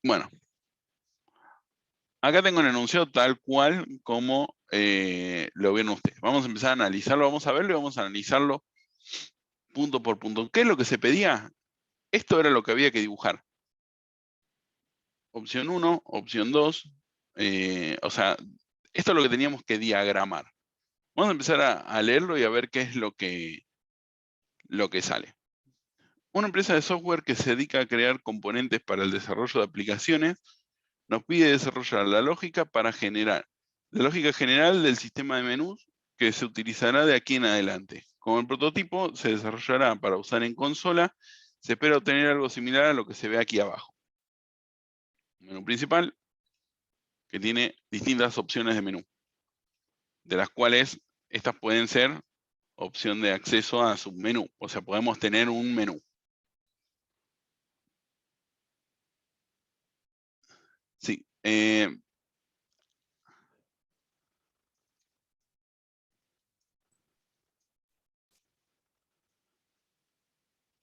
Bueno, acá tengo el enunciado tal cual como lo vieron ustedes. Vamos a empezar a analizarlo, vamos a verlo y vamos a analizarlo punto por punto. ¿Qué es lo que se pedía? Esto era lo que había que dibujar. Opción 1, opción 2, o sea, esto es lo que teníamos que diagramar. Vamos a empezar a leerlo y a ver qué es lo que sale. Una empresa de software que se dedica a crear componentes para el desarrollo de aplicaciones nos pide desarrollar la lógica para generar la lógica general del sistema de menús que se utilizará de aquí en adelante. Como el prototipo se desarrollará para usar en consola, se espera obtener algo similar a lo que se ve aquí abajo. Menú principal, que tiene distintas opciones de menú, de las cuales estas pueden ser opción de acceso a submenú, o sea, podemos tener un menú. Sí. Ahí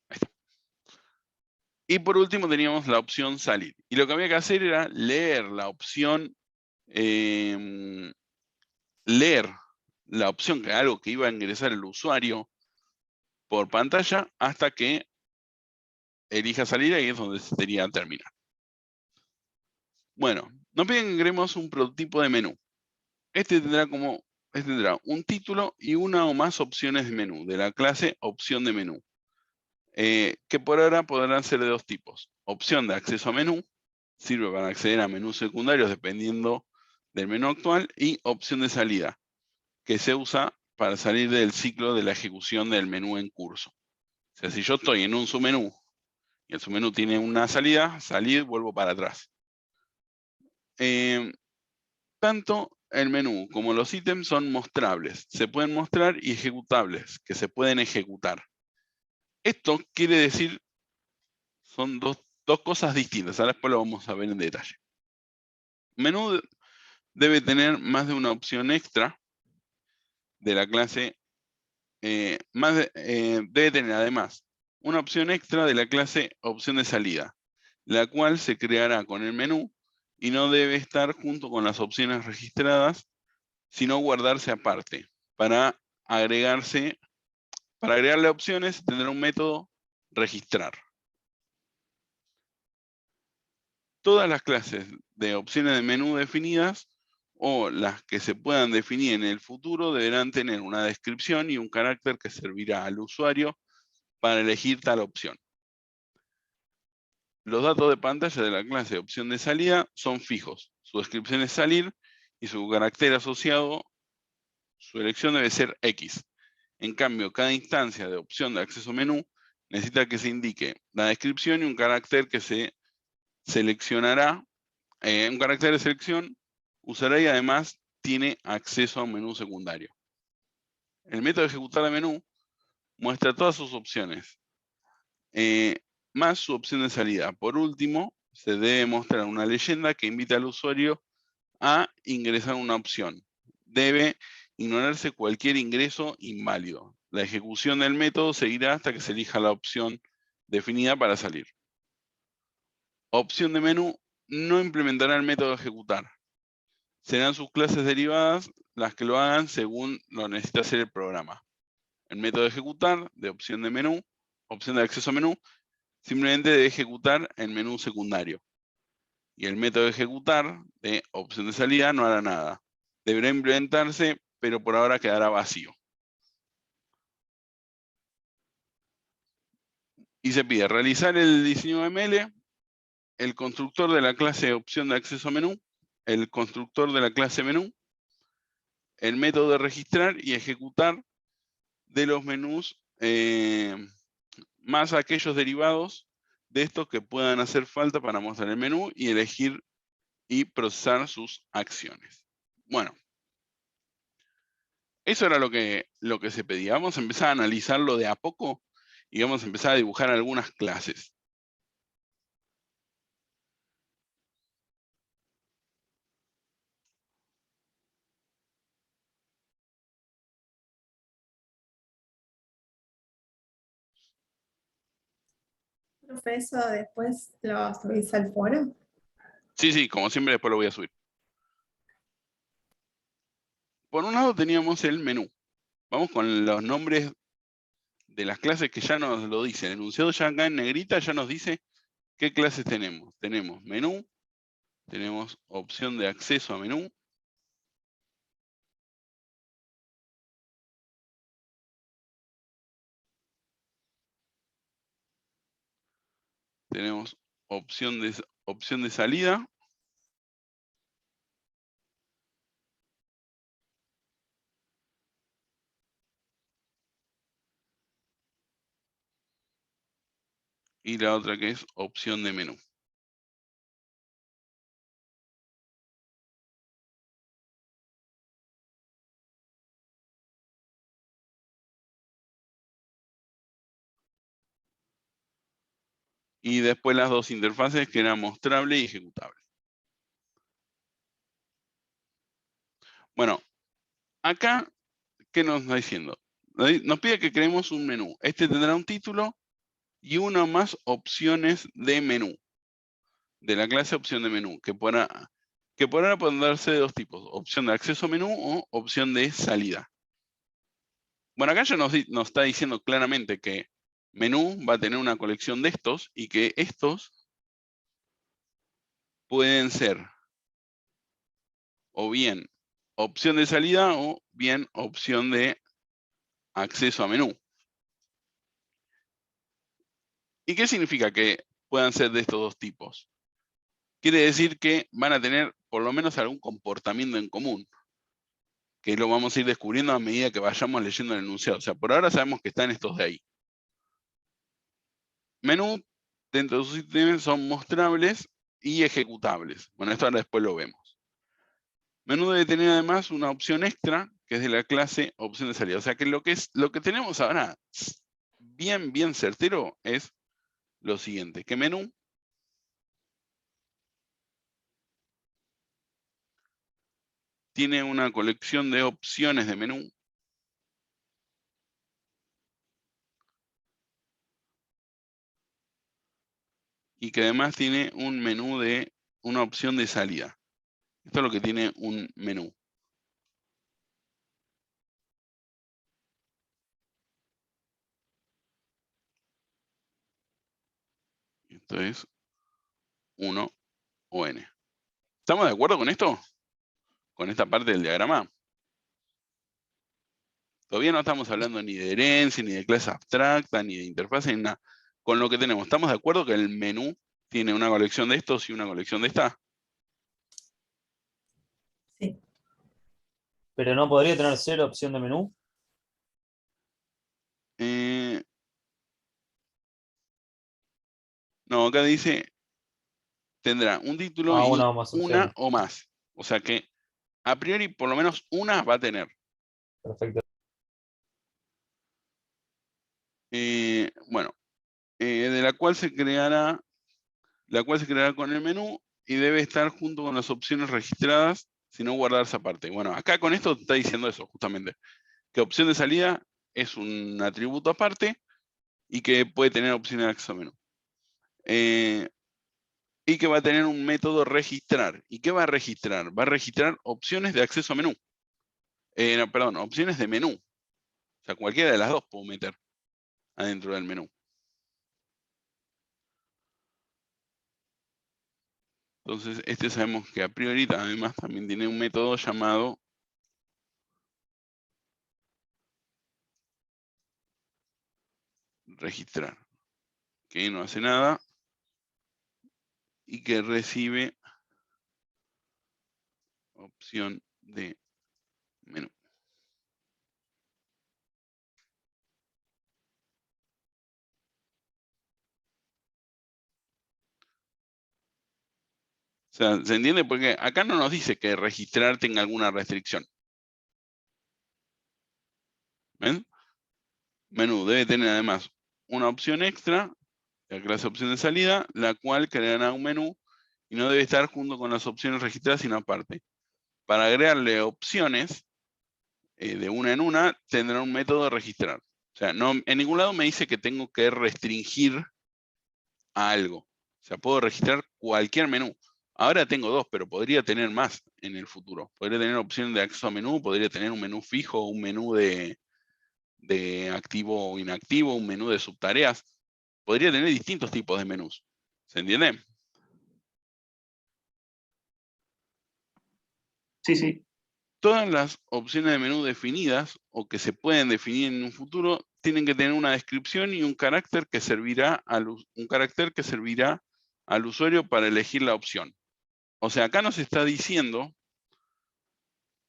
está. Y por último teníamos la opción salir. Y lo que había que hacer era leer la opción, que algo que iba a ingresar el usuario por pantalla hasta que elija salir, ahí es donde sería terminar. Bueno, nos piden que agreguemos un prototipo de menú. Este tendrá un título y una o más opciones de menú, de la clase opción de menú, que por ahora podrán ser de dos tipos. Opción de acceso a menú, sirve para acceder a menús secundarios dependiendo del menú actual, y opción de salida, que se usa para salir del ciclo de la ejecución del menú en curso. O sea, si yo estoy en un submenú y el submenú tiene una salida, salir, vuelvo para atrás. Tanto el menú como los ítems son mostrables, se pueden mostrar, y ejecutables, que se pueden ejecutar. Esto quiere decir, son dos cosas distintas, ahora después lo vamos a ver en detalle. Menú debe tener más de una opción extra de la clase, debe tener además una opción extra de la clase opción de salida, la cual se creará con el menú y no debe estar junto con las opciones registradas, sino guardarse aparte. Para agregarle opciones tendrá un método registrar. Todas las clases de opciones de menú definidas o las que se puedan definir en el futuro deberán tener una descripción y un carácter que servirá al usuario para elegir tal opción. Los datos de pantalla de la clase de opción de salida son fijos. Su descripción es salir y su carácter asociado, su elección debe ser X. En cambio, cada instancia de opción de acceso menú necesita que se indique la descripción y un carácter que se seleccionará, un carácter de selección usará, y además tiene acceso a un menú secundario. El método de ejecutar de menú muestra todas sus opciones, más su opción de salida. Por último, se debe mostrar una leyenda que invita al usuario a ingresar una opción. Debe ignorarse cualquier ingreso inválido. La ejecución del método seguirá hasta que se elija la opción definida para salir. Opción de menú no implementará el método de ejecutar. Serán sus clases derivadas las que lo hagan según lo necesite hacer el programa. El método de ejecutar de opción de menú, opción de acceso a menú, simplemente debe ejecutar el menú secundario. Y el método de ejecutar de opción de salida no hará nada. Deberá implementarse, pero por ahora quedará vacío. Y se pide realizar el diseño ML, el constructor de la clase opción de acceso a menú, el constructor de la clase menú, el método de registrar y ejecutar de los menús, más aquellos derivados de estos que puedan hacer falta para mostrar el menú y elegir y procesar sus acciones. Bueno, eso era lo que se pedía. Vamos a empezar a analizarlo de a poco y vamos a empezar a dibujar algunas clases. Profe, eso después lo subís al foro. Sí, como siempre después lo voy a subir. Por un lado teníamos el menú. Vamos con los nombres de las clases que ya nos lo dicen. El enunciado ya acá en negrita ya nos dice qué clases tenemos. Tenemos menú, tenemos opción de acceso a menú, tenemos opción de salida, y la otra que es opción de menú. Y después las dos interfaces que eran mostrable y ejecutable. Bueno, acá, ¿qué nos está diciendo? Nos pide que creemos un menú. Este tendrá un título y una más opciones de menú. De la clase opción de menú, que por ahora pueden darse de dos tipos. Opción de acceso a menú o opción de salida. Bueno, acá ya nos está diciendo claramente que menú va a tener una colección de estos y que estos pueden ser o bien opción de salida o bien opción de acceso a menú. ¿Y qué significa que puedan ser de estos dos tipos? Quiere decir que van a tener por lo menos algún comportamiento en común, que lo vamos a ir descubriendo a medida que vayamos leyendo el enunciado. O sea, por ahora sabemos que están estos de ahí. Menú, dentro de sus ítems, son mostrables y ejecutables. Bueno, esto ahora después lo vemos. Menú debe tener además una opción extra, que es de la clase opción de salida. O sea que lo que tenemos ahora, bien certero, es lo siguiente, que menú tiene una colección de opciones de menú y que además tiene un menú de una opción de salida. Esto es lo que tiene un menú. Esto es 1 o n. ¿Estamos de acuerdo con esto? Con esta parte del diagrama. Todavía no estamos hablando ni de herencia, ni de clase abstracta, ni de interfaz, ni nada. Con lo que tenemos, ¿estamos de acuerdo que el menú tiene una colección de estos y una colección de esta? Sí. Pero no podría tener 0 opción de menú. No, acá dice, tendrá un título y Una o más una opciones. o más. O sea que, a priori, por lo menos una va a tener. Perfecto. Bueno, de la cual se creará con el menú y debe estar junto con las opciones registradas, si no guardarse aparte. Bueno, acá con esto está diciendo eso, justamente. Que opción de salida es un atributo aparte y que puede tener opciones de acceso a menú. Y que va a tener un método registrar. ¿Y qué va a registrar? Va a registrar opciones de acceso a menú. No, perdón, opciones de menú. O sea, cualquiera de las dos puedo meter adentro del menú. Entonces, este sabemos que a priori además también tiene un método llamado registrar, que no hace nada y que recibe opción de menú. O sea, ¿se entiende? Porque acá no nos dice que registrar tenga alguna restricción. ¿Ven? Menú debe tener además una opción extra, la clase opción de salida, la cual creará un menú y no debe estar junto con las opciones registradas, sino aparte. Para agregarle opciones de una en una, tendrá un método de registrar. O sea, no, en ningún lado me dice que tengo que restringir a algo. O sea, puedo registrar cualquier menú. Ahora tengo dos, pero podría tener más en el futuro. Podría tener opción de acceso a menú, podría tener un menú fijo, un menú de activo o inactivo, un menú de subtareas. Podría tener distintos tipos de menús. ¿Se entiende? Sí, sí. Todas las opciones de menú definidas o que se pueden definir en un futuro tienen que tener una descripción y un carácter que servirá al usuario para elegir la opción. O sea, acá nos está diciendo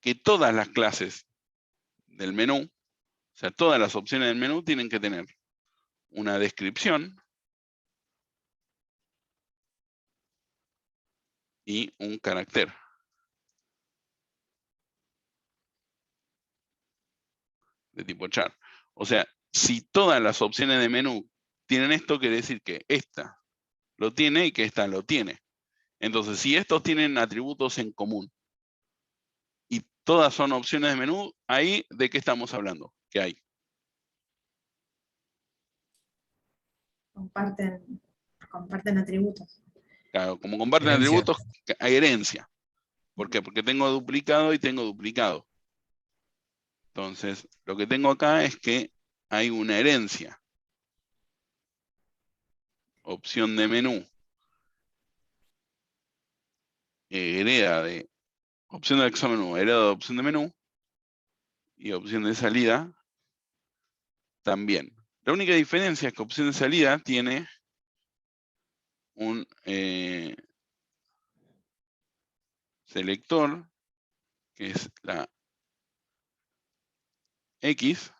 que todas las clases del menú, o sea, todas las opciones del menú tienen que tener una descripción y un carácter de tipo char. O sea, si todas las opciones de menú tienen esto, quiere decir que esta lo tiene y que esta lo tiene. Entonces, si estos tienen atributos en común y todas son opciones de menú, ahí, ¿de qué estamos hablando? ¿Qué hay? Comparten atributos. Claro, como comparten Herencia. atributos, hay herencia. ¿Por qué? Porque tengo duplicado y tengo duplicado. Entonces, lo que tengo acá es que hay una herencia. Opción de menú. Hereda de opción de acceso a menú, hereda de opción de menú. Y opción de salida también. La única diferencia es que opción de salida tiene un selector, que es la X,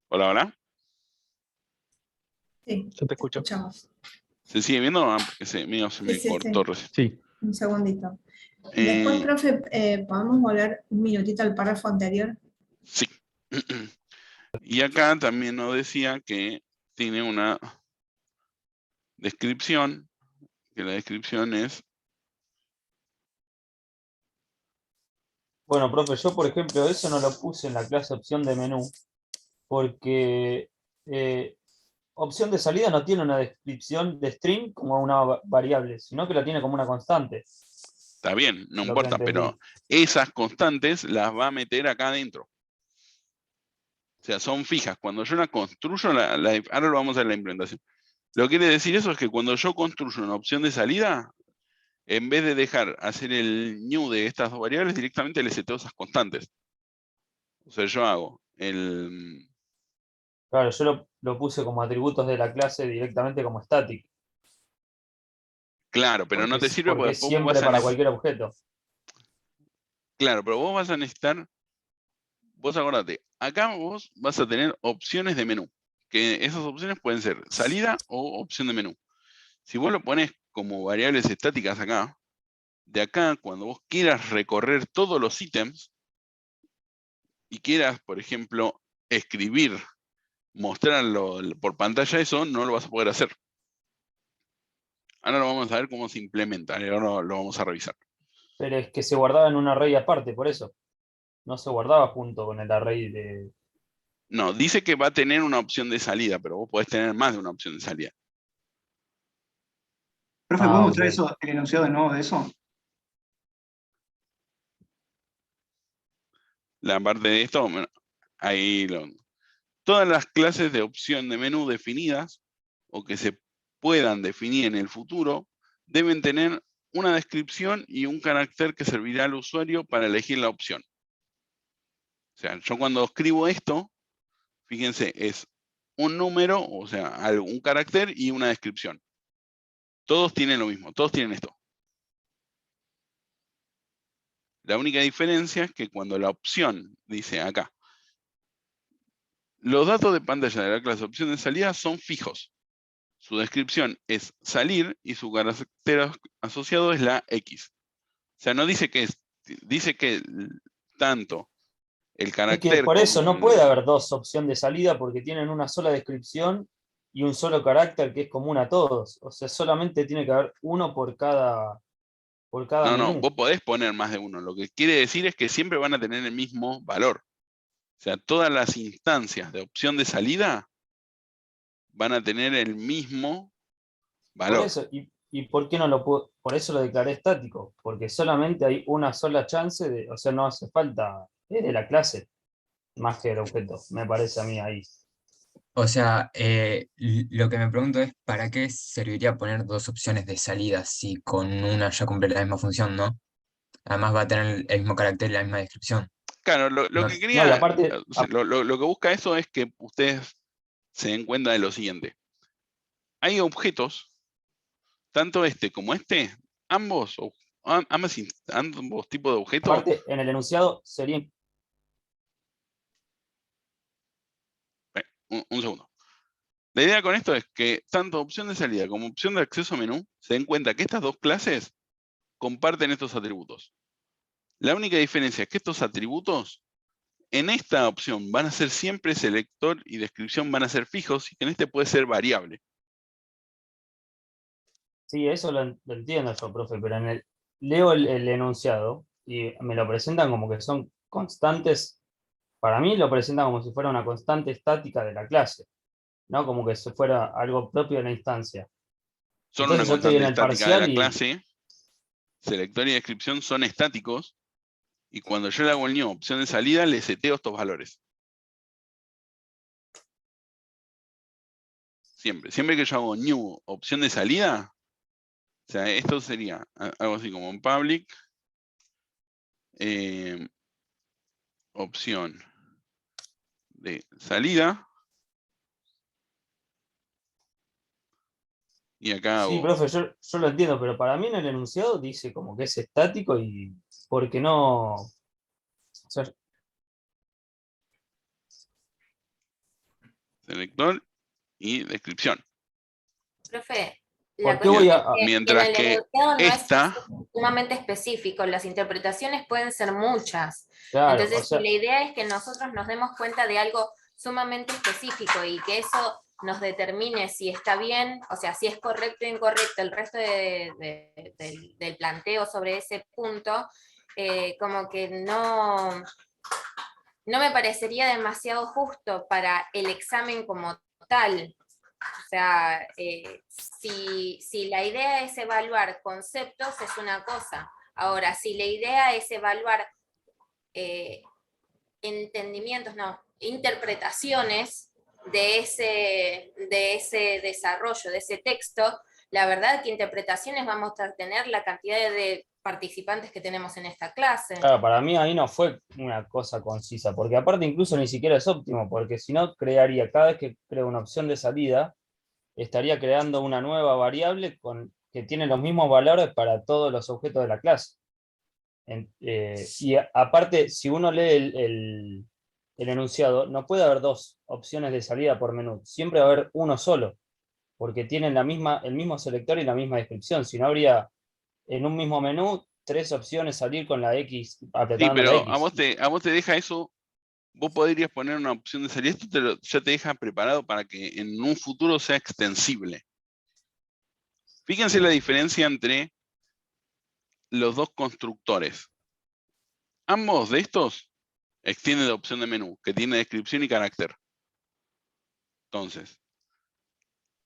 hola, hola. Sí, Yo te escucho. escuchamos. ¿Se sigue viendo? Ah, porque se me Sí, sí, cortó sí. recién. Sí. Un segundito. Después, Eh, profe, ¿podemos volver un minutito al párrafo anterior? sí. Y acá también nos decía que tiene una descripción, que la descripción es, Bueno, profe, yo por ejemplo eso no lo puse en la clase opción de menú, porque opción de salida no tiene una descripción de string como una variable, sino que la tiene como una constante, está bien, no lo que importa, entendí. pero esas constantes las va a meter acá adentro. O sea, son fijas. Cuando yo la construyo, ahora lo vamos a ver en la implementación. Lo que quiere decir eso es que cuando yo construyo una opción de salida, en vez de dejar hacer el new de estas dos variables, directamente le seteo esas constantes. O sea, yo hago el... Claro, yo lo puse como atributos de la clase directamente como static, Claro, pero no te sirve porque porque es después vos siempre vas a para cualquier objeto. Claro, pero vos vas a necesitar, vos acordate, acá vos vas a tener opciones de menú, que esas opciones pueden ser salida o opción de menú. Si vos lo pones como variables estáticas acá, de acá, cuando vos quieras recorrer todos los ítems y quieras, por ejemplo, escribir, mostrarlo por pantalla, eso no lo vas a poder hacer. Ahora lo vamos a ver cómo se implementa, ahora lo vamos a revisar. Pero es que se guardaba en un array aparte, por eso. No se guardaba junto con el array de... No, dice que va a tener una opción de salida, pero vos podés tener más de una opción de salida. Profe, ¿puedo mostrar ok. eso, el enunciado de nuevo de eso? La parte de esto, bueno, ahí todas las clases de opción de menú definidas o que se puedan definir en el futuro deben tener una descripción y un carácter que servirá al usuario para elegir la opción. O sea, yo cuando escribo esto, fíjense, es un número, o sea, un carácter y una descripción. Todos tienen lo mismo, todos tienen esto. La única diferencia es que cuando la opción dice acá, los datos de pantalla de la clase opción de salida son fijos. Su descripción es salir y su carácter asociado es la X. O sea, no dice que es, dice que tanto el Es que carácter por eso como no puede haber dos opciones de salida porque tienen una sola descripción y un solo carácter que es común a todos. O sea, solamente tiene que haber uno por cada por cada No, no, menú. vos podés poner más de uno. Lo que quiere decir es que siempre van a tener el mismo valor. O sea, todas las instancias de opción de salida van a tener el mismo Por valor. eso, ¿y por qué no lo puedo? Por eso lo declaré estático, porque solamente hay una sola chance de, o sea, no hace falta, es de la clase, más que el objeto, me parece a mí ahí. O sea, lo que me pregunto es, ¿para qué serviría poner dos opciones de salida si con una ya cumple la misma función, ¿no? Además va a tener el mismo carácter y la misma descripción. Claro, lo No, que No, y quería, aparte, o sea, lo que busca eso es que ustedes se den cuenta de lo siguiente. Hay objetos, tanto este como este, ambos tipos de objetos. aparte, en el enunciado sería, Un segundo. La idea con esto es que tanto opción de salida como opción de acceso a menú se den cuenta que estas dos clases comparten estos atributos. La única diferencia es que estos atributos en esta opción van a ser siempre selector y descripción van a ser fijos y que en este puede ser variable. sí, eso lo entiendo yo, profe, pero leo el enunciado y me lo presentan como que son constantes, para mí lo presentan como si fuera una constante estática de la clase, ¿no? Como que si fuera algo propio de la instancia. Son una Entonces yo estoy en constante el estática de parcial la y, clase. Selector y descripción son estáticos. Y cuando yo le hago el new opción de salida, le seteo estos valores. Siempre. Siempre que yo hago new opción de salida, o sea, esto sería algo así como en public, opción de salida. Y acá sí, hago, profe, yo lo entiendo, pero para mí en el enunciado dice como que es estático y porque no, o sea, selector y descripción. Profe, la ¿por qué cuestión voy es a, que en Mientras el que enunciado no es esta, sumamente específico, las interpretaciones pueden ser muchas. claro, o Entonces, si sea, la idea es que nosotros nos demos cuenta de algo sumamente específico y que eso nos determine si está bien, o sea, si es correcto o incorrecto el resto del planteo sobre ese punto, como que no me parecería demasiado justo para el examen como tal. O sea, si la idea es evaluar conceptos, es una cosa. Ahora, si la idea es evaluar entendimientos, no, interpretaciones de ese desarrollo, de ese texto, la verdad que interpretaciones vamos a tener la cantidad de participantes que tenemos en esta clase. claro, para mí ahí no fue una cosa concisa, porque aparte incluso ni siquiera es óptimo, porque si no crearía, cada vez que creo una opción de salida, estaría creando una nueva variable que tiene los mismos valores para todos los objetos de la clase. Aparte, si uno lee el enunciado, no puede haber dos opciones de salida por menú, siempre va a haber uno solo, porque tienen el mismo selector y la misma descripción, si no habría en un mismo menú tres opciones salir con la X, sí, apretando la pero a X. vos te deja eso. Vos podrías poner una opción de salida. Esto ya te deja preparado para que en un futuro sea extensible. Fíjense la diferencia entre los dos constructores. Ambos de estos extienden la opción de menú, que tiene descripción y carácter. Entonces,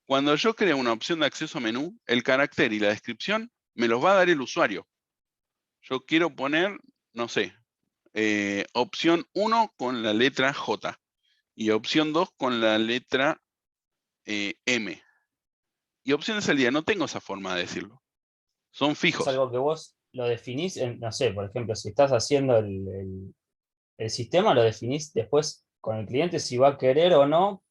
cuando yo creo una opción de acceso a menú, el carácter y la descripción me los va a dar el usuario. Yo quiero poner, no sé, opción 1 con la letra J y opción 2 con la letra M. Y opción de salida, no tengo esa forma de decirlo. Son Es fijos. algo que vos lo definís, no sé, por ejemplo, si estás haciendo el sistema, lo definís después con el cliente si va a querer o no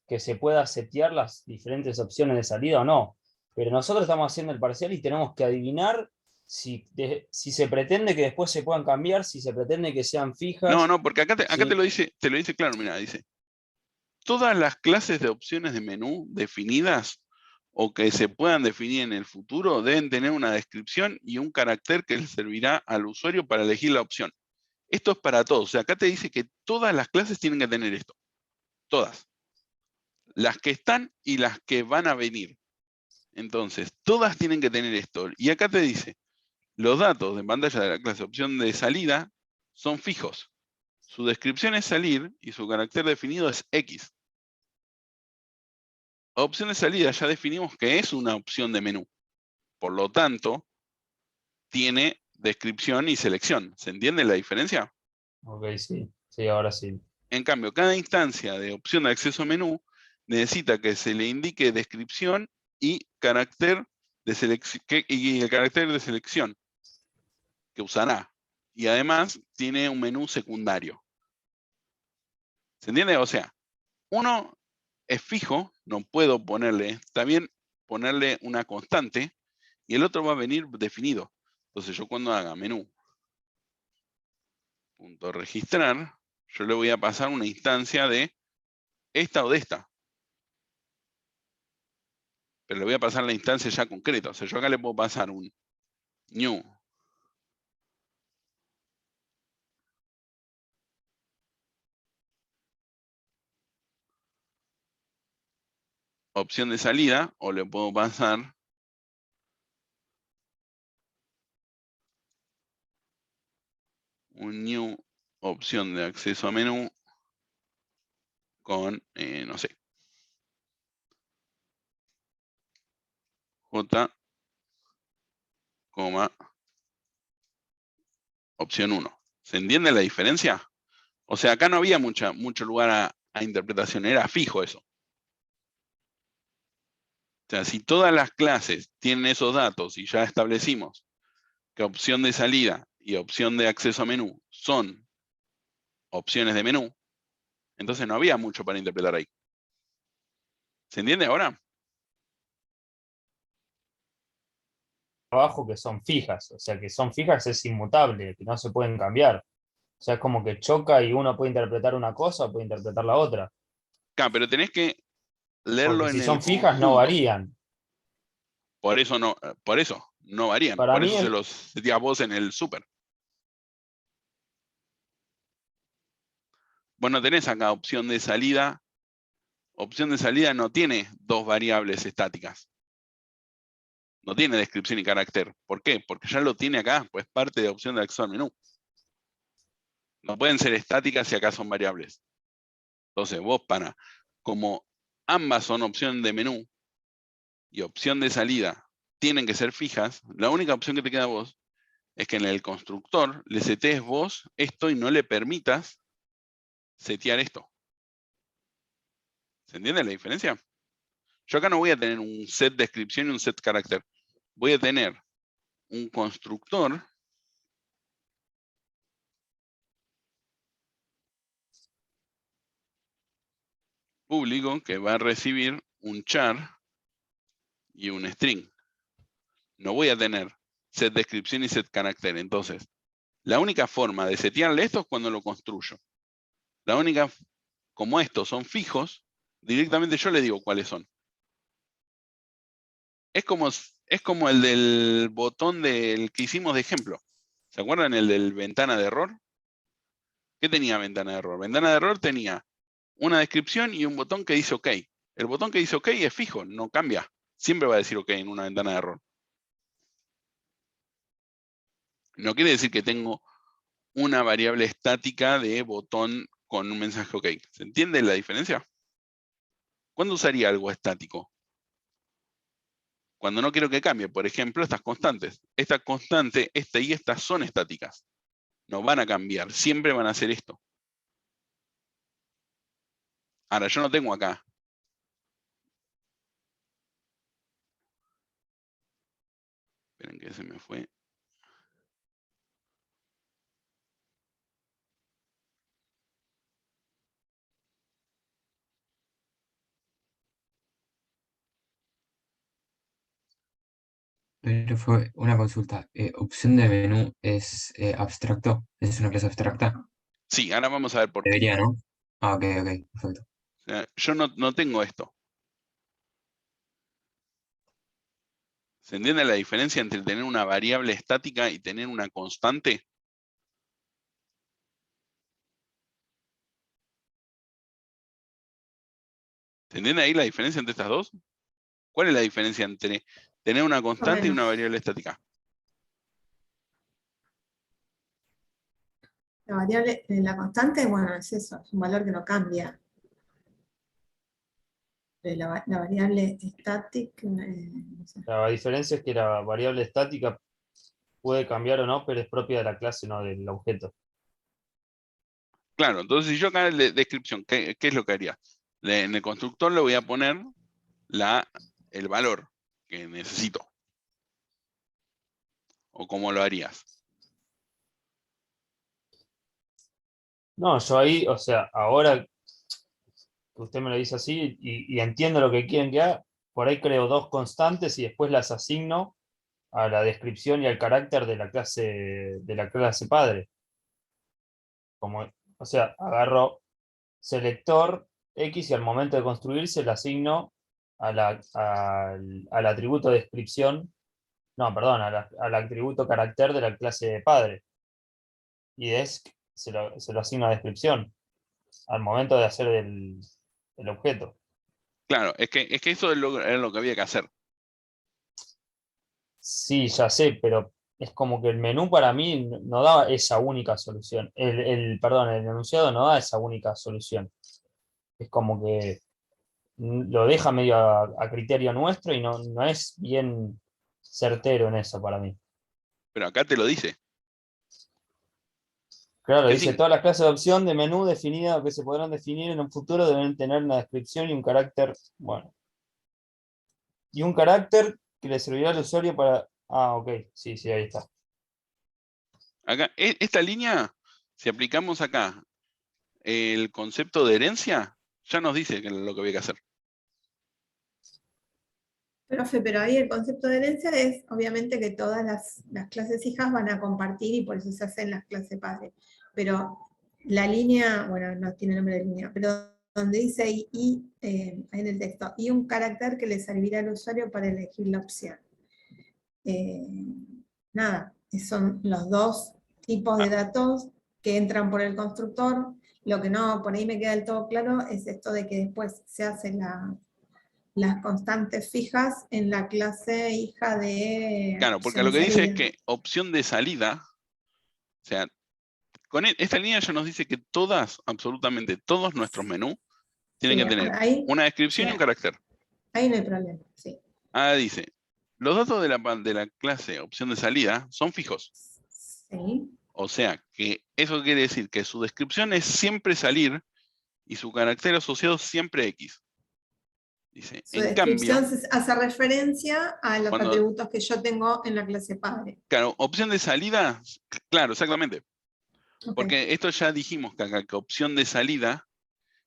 que se pueda setear las diferentes opciones de salida o no. Pero nosotros estamos haciendo el parcial y tenemos que adivinar si se pretende que después se puedan cambiar, si se pretende que sean No, fijas. no, porque acá te Sí, lo dice claro, mira, dice. Todas las clases de opciones de menú definidas o que se puedan definir en el futuro deben tener una descripción y un carácter que le servirá al usuario para elegir la opción. Esto es para todos. O sea, acá te dice que todas las clases tienen que tener esto. Todas. Las que están y las que van a venir. Entonces, todas tienen que tener esto. Y acá te dice, Los datos de pantalla de la clase opción de salida son fijos. Su descripción es salir y su carácter definido es X. Opción de salida ya definimos que es una opción de menú. Por lo tanto, tiene descripción y selección. ¿Se entiende la diferencia? Ok, sí. Sí, ahora sí. En cambio, cada instancia de opción de acceso a menú necesita que se le indique descripción y carácter de selección, y el carácter de selección que usará. Y además tiene un menú secundario. ¿Se entiende? O sea, uno es fijo, no puedo ponerle, también ponerle una constante, y el otro va a venir definido. Entonces yo cuando haga menú, punto registrar, yo le voy a pasar una instancia de esta o de esta. Pero le voy a pasar la instancia ya concreta. O sea, yo acá le puedo pasar un new opción de salida, o le puedo pasar un new opción de acceso a menú con, no sé, J, opción 1. ¿Se entiende la diferencia? O sea, acá no había mucho lugar a interpretación, era fijo eso. O sea, si todas las clases tienen esos datos y ya establecimos que opción de salida y opción de acceso a menú son opciones de menú, entonces no había mucho para interpretar ahí. ¿Se entiende ahora? Abajo que son fijas, o sea, que son fijas es inmutable, que no se pueden cambiar. O sea, es como que choca y uno puede interpretar una cosa o puede interpretar la otra. Claro, pero tenés que leerlo Porque en si el son fijas no conjunto. varían. Por eso no varían. Para Por mí eso se los setías vos en el súper. Vos no tenés acá opción de salida. Opción de salida no tiene dos variables estáticas. No tiene descripción y carácter. ¿Por qué? Porque ya lo tiene acá, pues parte de opción de acceso al menú. No pueden ser estáticas si acá son variables. Entonces vos como ambas son opción de menú y opción de salida tienen que ser fijas, la única opción que te queda a vos es que en el constructor le setees vos esto y no le permitas setear esto. ¿Se entiende la diferencia? Yo acá no voy a tener un set descripción y un set carácter. Voy a tener un constructor público que va a recibir un char y un string. No voy a tener set descripción y set carácter. Entonces, la única forma de setearle esto es cuando lo construyo. La única, como estos son fijos, directamente yo le digo cuáles son. Es como el del botón del que hicimos de ejemplo. ¿Se acuerdan el del ventana de error? ¿Qué tenía ventana de error? Ventana de error tenía una descripción y un botón que dice OK. El botón que dice OK es fijo, no cambia. Siempre va a decir OK en una ventana de error. No quiere decir que tengo una variable estática de botón con un mensaje OK. ¿Se entiende la diferencia? ¿Cuándo usaría algo estático? Cuando no quiero que cambie. Por ejemplo, estas constantes. Esta constante, esta y esta son estáticas. No van a cambiar. Siempre van a hacer esto. Ahora, yo no tengo acá. Esperen que se me fue. Pero fue una consulta. ¿Opción de menú es abstracto? ¿Es una clase abstracta? Sí, ahora vamos a ver por qué. Debería, ¿no? Ah, ok, perfecto. O sea, yo no tengo esto. ¿Se entiende la diferencia entre tener una variable estática y tener una constante? ¿Se entiende ahí la diferencia entre estas dos? ¿Cuál es la diferencia entre tener una constante y menos. una variable estática? La variable, la constante, bueno, es eso, es un valor que no cambia. La variable static, no sé. La diferencia es que la variable estática puede cambiar o no, pero es propia de la clase, no del objeto. Claro, entonces si yo acá en la descripción, ¿qué es lo que haría? En el constructor le voy a poner el valor que necesito. ¿O cómo lo harías? No, yo ahí, o sea, ahora que usted me lo dice así y entiendo lo que quieren que haga, por ahí creo dos constantes y después las asigno a la descripción y al carácter de la clase padre. Como, o sea, agarro selector X y al momento de construirse le asigno al atributo descripción, no, perdón, al atributo carácter de la clase padre. Y se lo asigno a descripción al momento de hacer el objeto. Claro, es que eso era lo que había que hacer. Sí, ya sé, pero es como que el menú para mí no da esa única solución. Perdón, el enunciado no da esa única solución. Es como que lo deja medio a criterio nuestro y no es bien certero en eso para mí. Pero acá te lo dice. Claro, Que dice, sí, todas las clases de opción de menú definidas o que se podrán definir en un futuro deben tener una descripción y un carácter, bueno. Y un carácter que le servirá al usuario para... Ah, ok, sí, ahí está. acá, esta línea, si aplicamos acá el concepto de herencia, ya nos dice lo que había que hacer. Profe, pero ahí el concepto de herencia es obviamente que todas las clases hijas van a compartir y por eso se hacen las clases padres. Pero la línea, bueno, no tiene nombre de línea, pero donde dice ahí ahí en el texto, y un carácter que le servirá al usuario para elegir la opción. Nada, son los dos tipos de datos que entran por el constructor. Lo que no, por ahí me queda del todo claro, es esto de que después se hacen las constantes fijas en la clase hija de Claro, porque opción lo de que dice es salida. que opción de salida, o sea, con esta línea ya nos dice que absolutamente todos nuestros menús tienen Sí, que tener ahí, una descripción y un sí, carácter. ahí no hay problema, sí. Ah, dice, los datos de la clase opción de salida son fijos. Sí. O sea, que eso quiere decir que su descripción es siempre salir y su carácter asociado siempre X. Dice, Su en descripción cambio, hace referencia a los cuando, atributos que yo tengo en la clase padre. claro, opción de salida, claro, exactamente. Ok. Porque esto ya dijimos que acá que opción de salida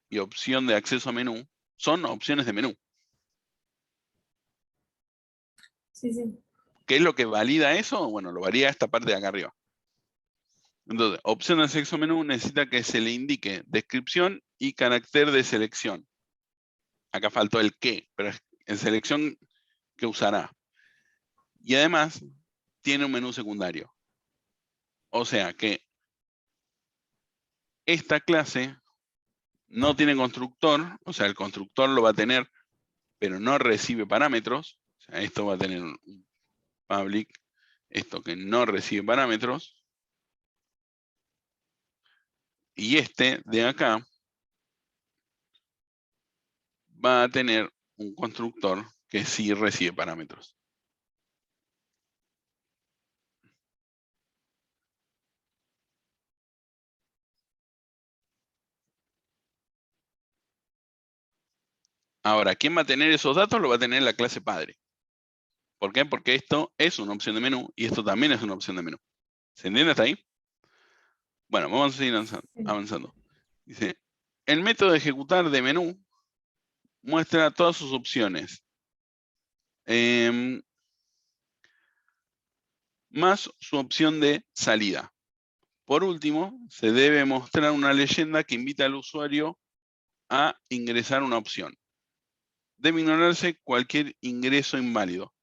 y opción de acceso a menú son opciones de menú. Sí, sí. ¿Qué es lo que valida eso? Bueno, lo valida esta parte de acá arriba. Entonces, opción de acceso a menú necesita que se le indique descripción y carácter de selección. Acá faltó el qué, pero es en selección que usará. Y además, tiene un menú secundario. O sea que esta clase no tiene constructor, o sea, el constructor lo va a tener, pero no recibe parámetros. O sea, esto va a tener un public, esto que no recibe parámetros. Y este de acá va a tener un constructor que sí recibe parámetros. Ahora, ¿quién va a tener esos datos? Lo va a tener la clase padre. ¿Por qué? Porque esto es una opción de menú y esto también es una opción de menú. ¿Se entiende hasta ahí? Bueno, vamos a seguir avanzando. Dice, el método de ejecutar de menú muestra todas sus opciones. Más su opción de salida. Por último, se debe mostrar una leyenda que invita al usuario a ingresar una opción. Debe ignorarse cualquier ingreso inválido.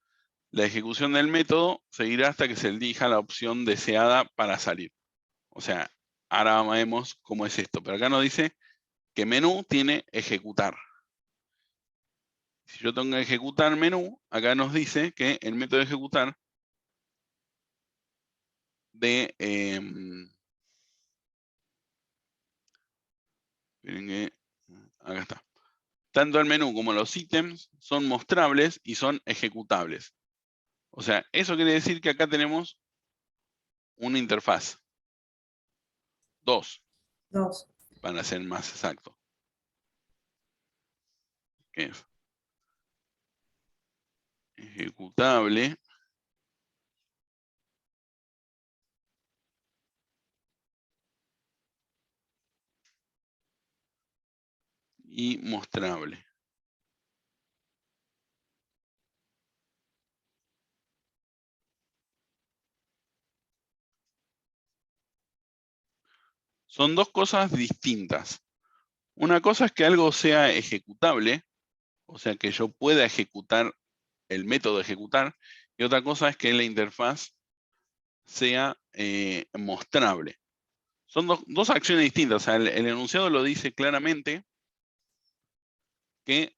La ejecución del método seguirá hasta que se elija la opción deseada para salir. O sea, ahora vemos cómo es esto. Pero acá nos dice que menú tiene ejecutar. Si yo tengo que ejecutar menú, acá nos dice que el método de ejecutar Esperen que, acá está. Tanto el menú como los ítems son mostrables y son ejecutables. O sea, eso quiere decir que acá tenemos una interfaz. Dos, para ser más exacto. ¿Qué es? Ejecutable. Y mostrable. Son dos cosas distintas. Una cosa es que algo sea ejecutable, o sea que yo pueda ejecutar el método de ejecutar, y otra cosa es que la interfaz sea mostrable. Son dos acciones distintas. O sea, el enunciado lo dice claramente que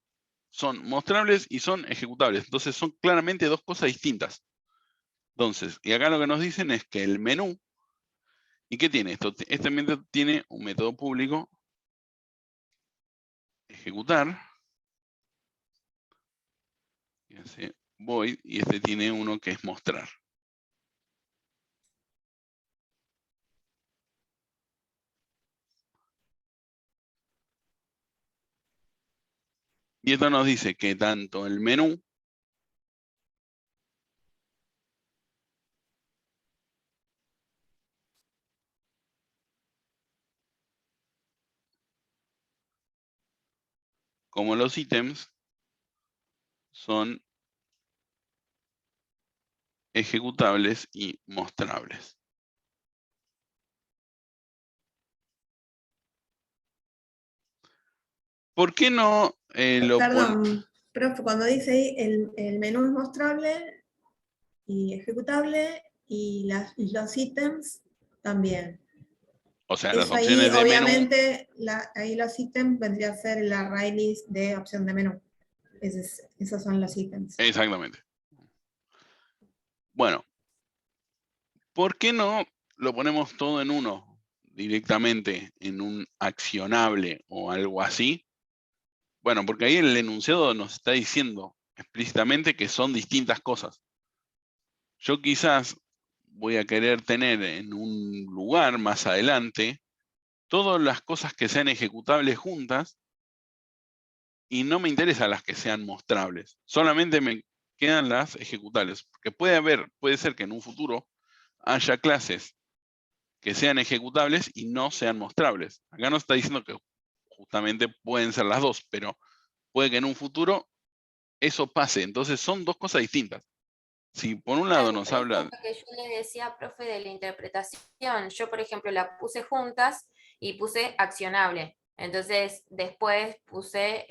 son mostrables y son ejecutables. Entonces son claramente dos cosas distintas. Entonces, y acá lo que nos dicen es que el menú, ¿y qué tiene esto? Este método tiene un método público, ejecutar, y hace void, y este tiene uno que es mostrar. Y esto nos dice que tanto el menú como los ítems son ejecutables y mostrables. ¿Por qué no lo Perdón, profe, cuando dice ahí el menú es mostrable y ejecutable y los ítems también. O sea, las Eso ahí, opciones de menú, obviamente, ahí los ítems vendría a ser el array list de opción de menú. Esos son los ítems. exactamente. Bueno, ¿por qué no lo ponemos todo en uno directamente, en un accionable o algo así? Bueno, porque ahí el enunciado nos está diciendo explícitamente que son distintas cosas. Yo quizás voy a querer tener en un lugar más adelante todas las cosas que sean ejecutables juntas y no me interesan las que sean mostrables. Solamente me quedan las ejecutables. Porque puede ser que en un futuro haya clases que sean ejecutables y no sean mostrables. Acá nos está diciendo que justamente pueden ser las dos, pero puede que en un futuro eso pase. Entonces son dos cosas distintas. Si por un lado nos Claro, habla... esto es lo que yo le decía, profe, de la interpretación. Yo, por ejemplo, la puse juntas y puse accionable. Entonces, después puse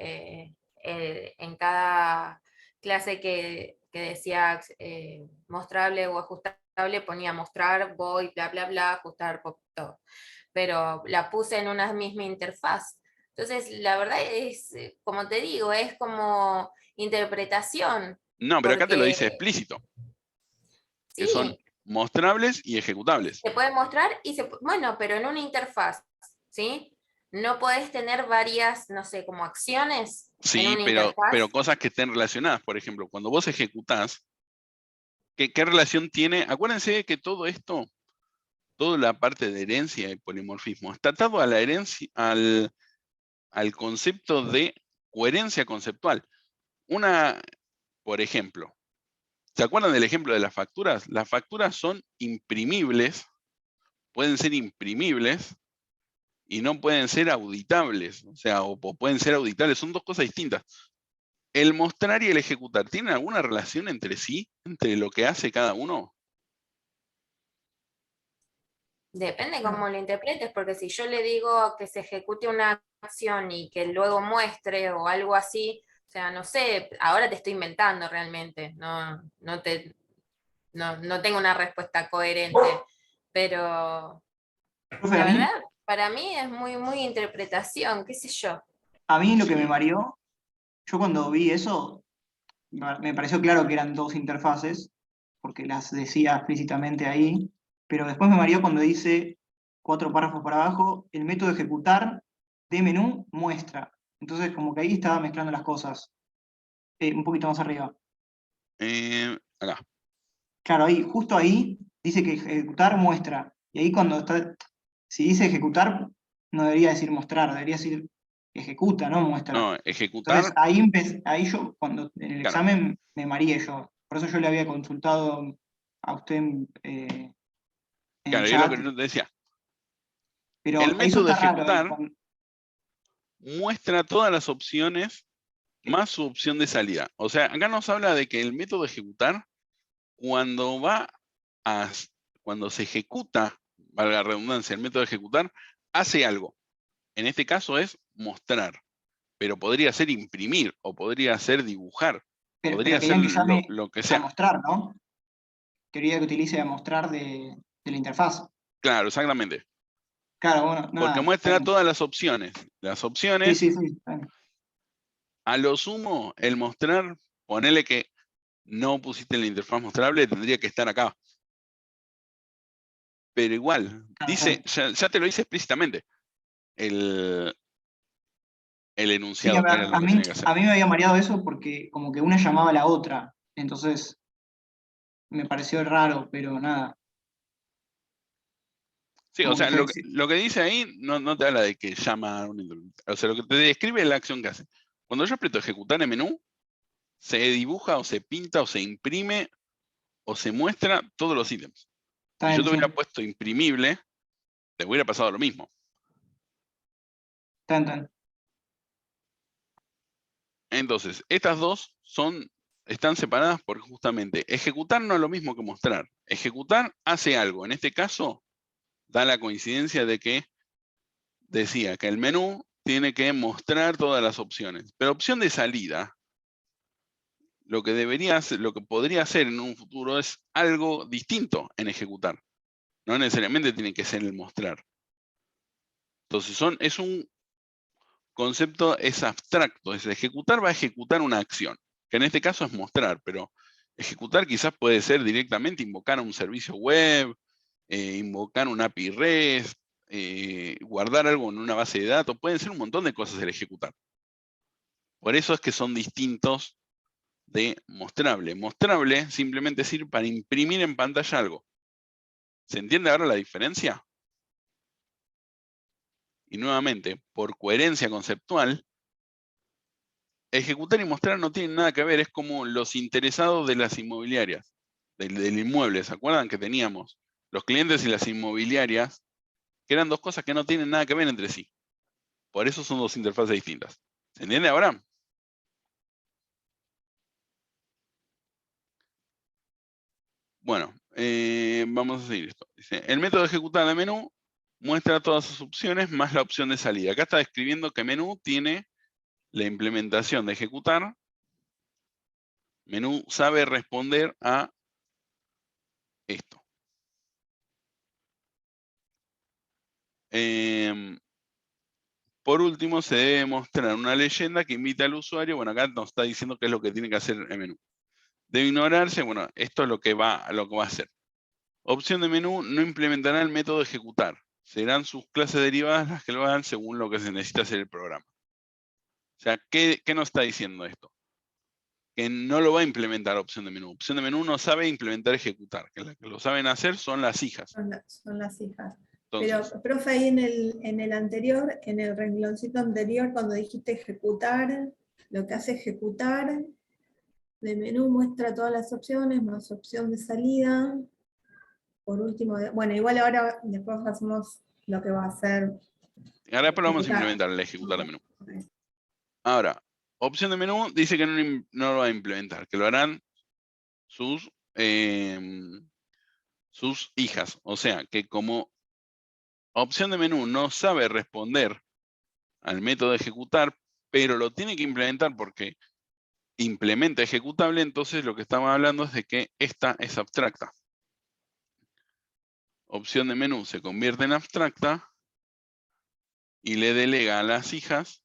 en cada clase que decía mostrable o ajustable, ponía mostrar, void, bla, bla, bla, ajustar, todo. Pero la puse en una misma interfaz. Entonces, la verdad es, como te digo, es como interpretación. No, pero acá te lo dice Porque explícito, que son sí, mostrables y ejecutables. se puede mostrar bueno, pero en una interfaz, ¿sí? No podés tener varias, no sé, como acciones en Sí, una pero interfaz. cosas que estén relacionadas. Por ejemplo, cuando vos ejecutás, ¿qué relación tiene? Acuérdense que todo esto, toda la parte de herencia y polimorfismo, está atado a la herencia, al concepto de coherencia conceptual. Por ejemplo, ¿se acuerdan del ejemplo de las facturas? Las facturas son imprimibles, pueden ser imprimibles y no pueden ser auditables. O sea, o pueden ser auditables, son dos cosas distintas. ¿El mostrar y el ejecutar tienen alguna relación entre sí, entre lo que hace cada uno? Depende cómo lo interpretes, porque si yo le digo que se ejecute una acción y que luego muestre o algo así, o sea, no sé, ahora te estoy inventando realmente, no tengo una respuesta coherente, pero Profe, la verdad, para mí es muy, muy interpretación, qué sé yo. a mí lo que me mareó, yo cuando vi eso, me pareció claro que eran dos interfaces, porque las decía explícitamente ahí, pero después me mareó cuando dice 4 párrafos para abajo, el método ejecutar de menú muestra. Entonces como que ahí estaba mezclando las cosas. Un poquito más arriba. Acá. Claro, ahí, justo ahí dice que ejecutar muestra. Y ahí cuando está, si dice ejecutar, no debería decir mostrar, debería decir ejecuta, no muestra. No, Entonces ejecutar, ahí yo, cuando en el claro. examen me mareé yo. Por eso yo le había consultado a usted en Claro, el yo lo que chat. yo te decía. Pero El eso método está raro. ejecutar muestra todas las opciones más su opción de salida. O sea, acá nos habla de que el método ejecutar, cuando cuando se ejecuta, valga la redundancia, el método ejecutar, hace algo. En este caso es mostrar, pero podría ser imprimir, o podría ser dibujar, podría pero ser querían que llame lo que a sea. mostrar, ¿no? Quería que utilice a mostrar de la interfaz. Claro, exactamente. Claro, bueno, Porque nada. muestra todas las opciones. Las Sí, opciones, sí, sí. Está bien. a lo sumo, el mostrar, ponele que no pusiste en la interfaz mostrable, tendría que estar acá. Pero igual, Claro, dice, está ya te lo dice explícitamente, el Sí, enunciado, que era lo que tenía que hacer. a mí me había mareado eso porque como que una llamaba a la otra. Entonces me pareció raro, pero nada. Sí, o Como que sea, lo que dice ahí no te habla de que llama a un interlocutor. O sea, lo que te describe es la acción que hace. Cuando yo aprieto ejecutar en menú, se dibuja o se pinta o se imprime o se muestra todos los ítems. está Si yo bien, te sí. hubiera puesto imprimible, te hubiera pasado lo mismo. Está bien. Entonces, estas dos están separadas porque justamente ejecutar no es lo mismo que mostrar. Ejecutar hace algo. En este caso, da la coincidencia de que decía que el menú tiene que mostrar todas las opciones. Pero opción de salida, lo que podría hacer en un futuro es algo distinto en ejecutar. No necesariamente tiene que ser el mostrar. Entonces, es un concepto, es abstracto. Es ejecutar, va a ejecutar una acción, que en este caso es mostrar, pero ejecutar quizás puede ser directamente invocar a un servicio web, invocar un API REST, guardar algo en una base de datos. Pueden ser un montón de cosas el ejecutar. Por eso es que son distintos de mostrable. Mostrable simplemente sirve para imprimir en pantalla algo. ¿Se entiende ahora la diferencia? Y nuevamente, por coherencia conceptual, ejecutar y mostrar no tienen nada que ver. Es como los interesados de las inmobiliarias, del inmueble. ¿Se acuerdan que teníamos los clientes y las inmobiliarias? Que eran dos cosas que no tienen nada que ver entre sí. Por eso son dos interfaces distintas. ¿Se entiende ahora? Bueno, vamos a seguir esto. Dice, el método de ejecutar de menú muestra todas sus opciones más la opción de salida. Acá está describiendo que menú tiene la implementación de ejecutar. Menú sabe responder a esto. Por último, se debe mostrar una leyenda que invita al usuario. Bueno, acá nos está diciendo qué es lo que tiene que hacer el menú. Debe ignorarse, bueno, esto es lo que va a hacer. Opción de menú no implementará el método de ejecutar. Serán sus clases derivadas las que lo hagan según lo que se necesita hacer el programa. O sea, ¿qué nos está diciendo esto? Que no lo va a implementar opción de menú. Opción de menú no sabe implementar ejecutar. Que las que lo saben hacer son las hijas. Son las hijas. Entonces, Pero, profe, ahí en el anterior, en el rengloncito anterior, cuando dijiste ejecutar, lo que hace ejecutar, de menú muestra todas las opciones, más opción de salida. Por último, bueno, igual ahora después hacemos lo que va a hacer. ahora pero vamos a ejecutar. implementar el ejecutar de menú. Ok. Ahora, opción de menú dice que no lo va a implementar, que lo harán sus hijas. O sea, que como opción de menú no sabe responder al método de ejecutar, pero lo tiene que implementar porque implementa ejecutable, entonces lo que estamos hablando es de que esta es abstracta. Opción de menú se convierte en abstracta y le delega a las hijas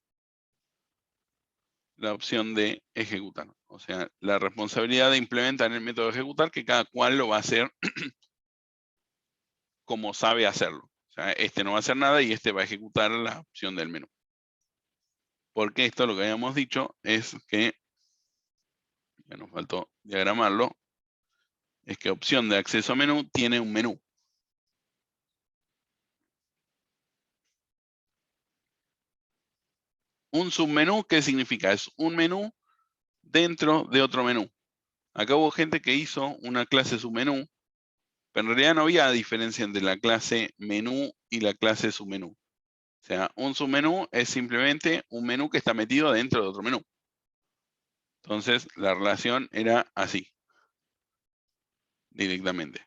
la opción de ejecutar. O sea, la responsabilidad de implementar el método de ejecutar, que cada cual lo va a hacer como sabe hacerlo. O sea, este no va a hacer nada y este va a ejecutar la opción del menú. Porque esto, lo que habíamos dicho, es que, ya nos faltó diagramarlo, es que opción de acceso a menú tiene un menú. Un submenú, ¿qué significa? Es un menú dentro de otro menú. Acá hubo gente que hizo una clase submenú, pero en realidad no había diferencia entre la clase menú y la clase submenú. O sea, un submenú es simplemente un menú que está metido dentro de otro menú. Entonces, la relación era así, directamente.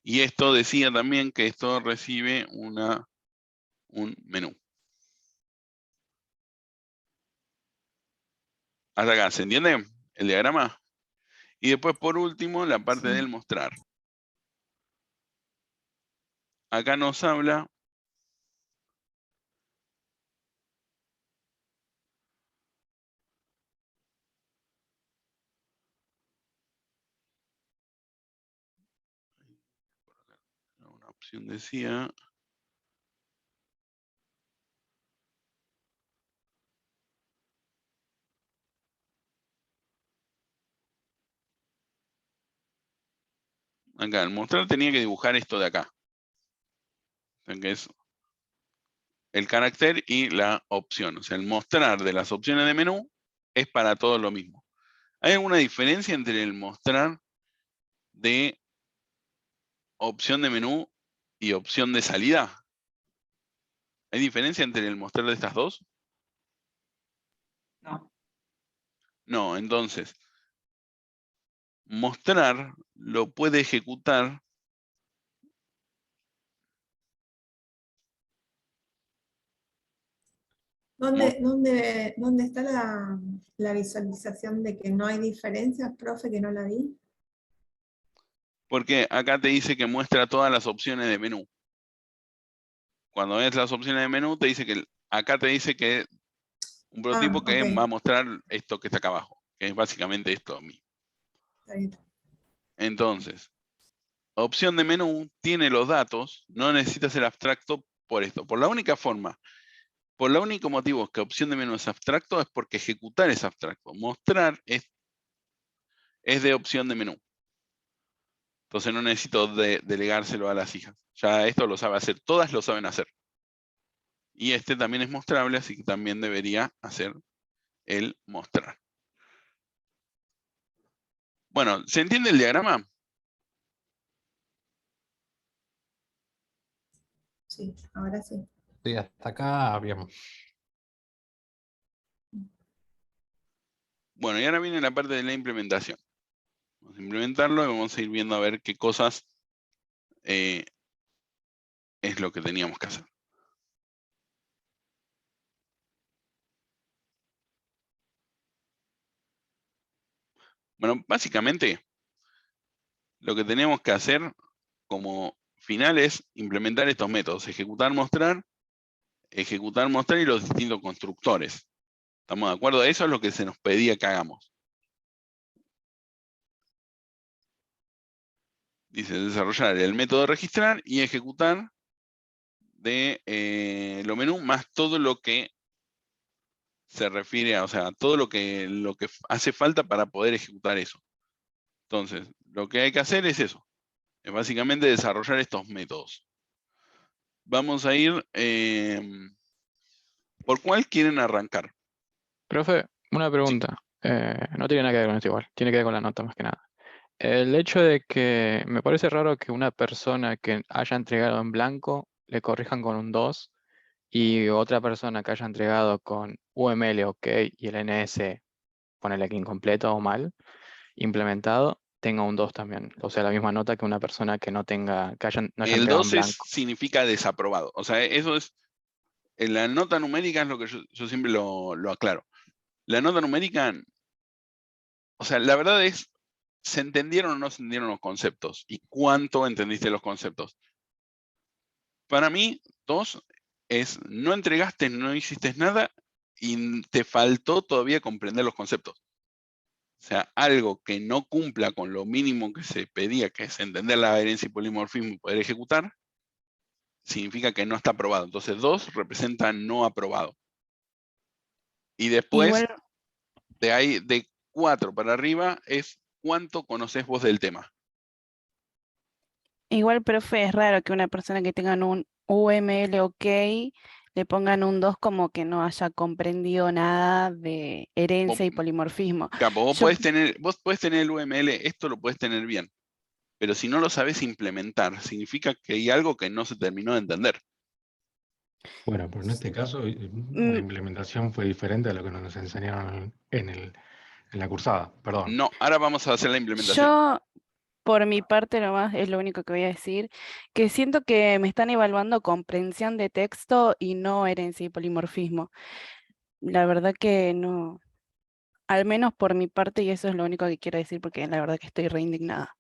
Y esto decía también que esto recibe un menú. Hasta acá, ¿se entiende el diagrama? Y después, por último, la parte Sí. del mostrar. Acá nos habla una opción, decía acá, el mostrar tenía que dibujar esto de acá, que es el carácter y la opción. O sea, el mostrar de las opciones de menú es para todo lo mismo. ¿Hay alguna diferencia entre el mostrar de opción de menú y opción de salida? ¿Hay diferencia entre el mostrar de estas dos? No. No, entonces, mostrar lo puede ejecutar ¿Dónde está la visualización de que no hay diferencias, profe, que no la vi? porque acá te dice que muestra todas las opciones de menú. Cuando ves las opciones de menú, te dice que acá te dice que un prototipo que ok. va a mostrar esto que está acá abajo, que es básicamente esto mismo. Está bien. Entonces, opción de menú tiene los datos, no necesita ser abstracto por esto. Por el único motivo que opción de menú es abstracto es porque ejecutar es abstracto. Mostrar es de opción de menú. Entonces no necesito delegárselo a las hijas. Ya esto lo sabe hacer, todas lo saben hacer. Y este también es mostrable, así que también debería hacer el mostrar. Bueno, ¿se entiende el diagrama? Sí, ahora sí. Sí, hasta acá bien. Bueno, y ahora viene la parte de la implementación. Vamos a implementarlo y vamos a ir viendo a ver qué cosas es lo que teníamos que hacer. Bueno, básicamente lo que teníamos que hacer como final es implementar estos métodos, ejecutar, mostrar y los distintos constructores. ¿Estamos de acuerdo? Eso es lo que se nos pedía que hagamos. Dice desarrollar el método de registrar y ejecutar de lo menú más todo lo que se refiere a, o sea, todo lo que hace falta para poder ejecutar eso. Entonces, lo que hay que hacer es eso. Es básicamente desarrollar estos métodos. Vamos a ir, ¿por cuál quieren arrancar? Profe, una pregunta. No tiene nada que ver con esto igual, tiene que ver con la nota más que nada. El hecho de que me parece raro que una persona que haya entregado en blanco le corrijan con un 2 y otra persona que haya entregado con UML OK y el NS, ponele aquí incompleto o mal, implementado, tenga un 2 también. O sea, la misma nota que una persona que no haya El entregado en 12 blanco. significa desaprobado. O sea, eso es, en la nota numérica es lo que yo siempre lo aclaro. La nota numérica, o sea, la verdad es, ¿se entendieron o no se entendieron los conceptos? ¿Y cuánto entendiste los conceptos? Para mí, 2 es no entregaste, no hiciste nada y te faltó todavía comprender los conceptos. O sea, algo que no cumpla con lo mínimo que se pedía, que es entender la herencia y polimorfismo y poder ejecutar, significa que no está aprobado. Entonces 2 representa no aprobado. Y después, Igual, de ahí, de 4 para arriba, es cuánto conoces vos del tema. igual, profe, es raro que una persona que tenga un UML ok le pongan un 2 como que no haya comprendido nada de herencia y polimorfismo. Capo, vos Yo- podés tener el UML, esto lo podés tener bien. Pero si no lo sabes implementar, significa que hay algo que no se terminó de entender. Bueno, pero en este caso la Mm, implementación fue diferente a lo que nos enseñaron en la cursada, perdón. No, ahora vamos a hacer la implementación. Yo, por mi parte nomás, es lo único que voy a decir, que siento que me están evaluando comprensión de texto y no herencia y polimorfismo. La verdad que no, al menos por mi parte, y eso es lo único que quiero decir, porque la verdad que estoy re indignada.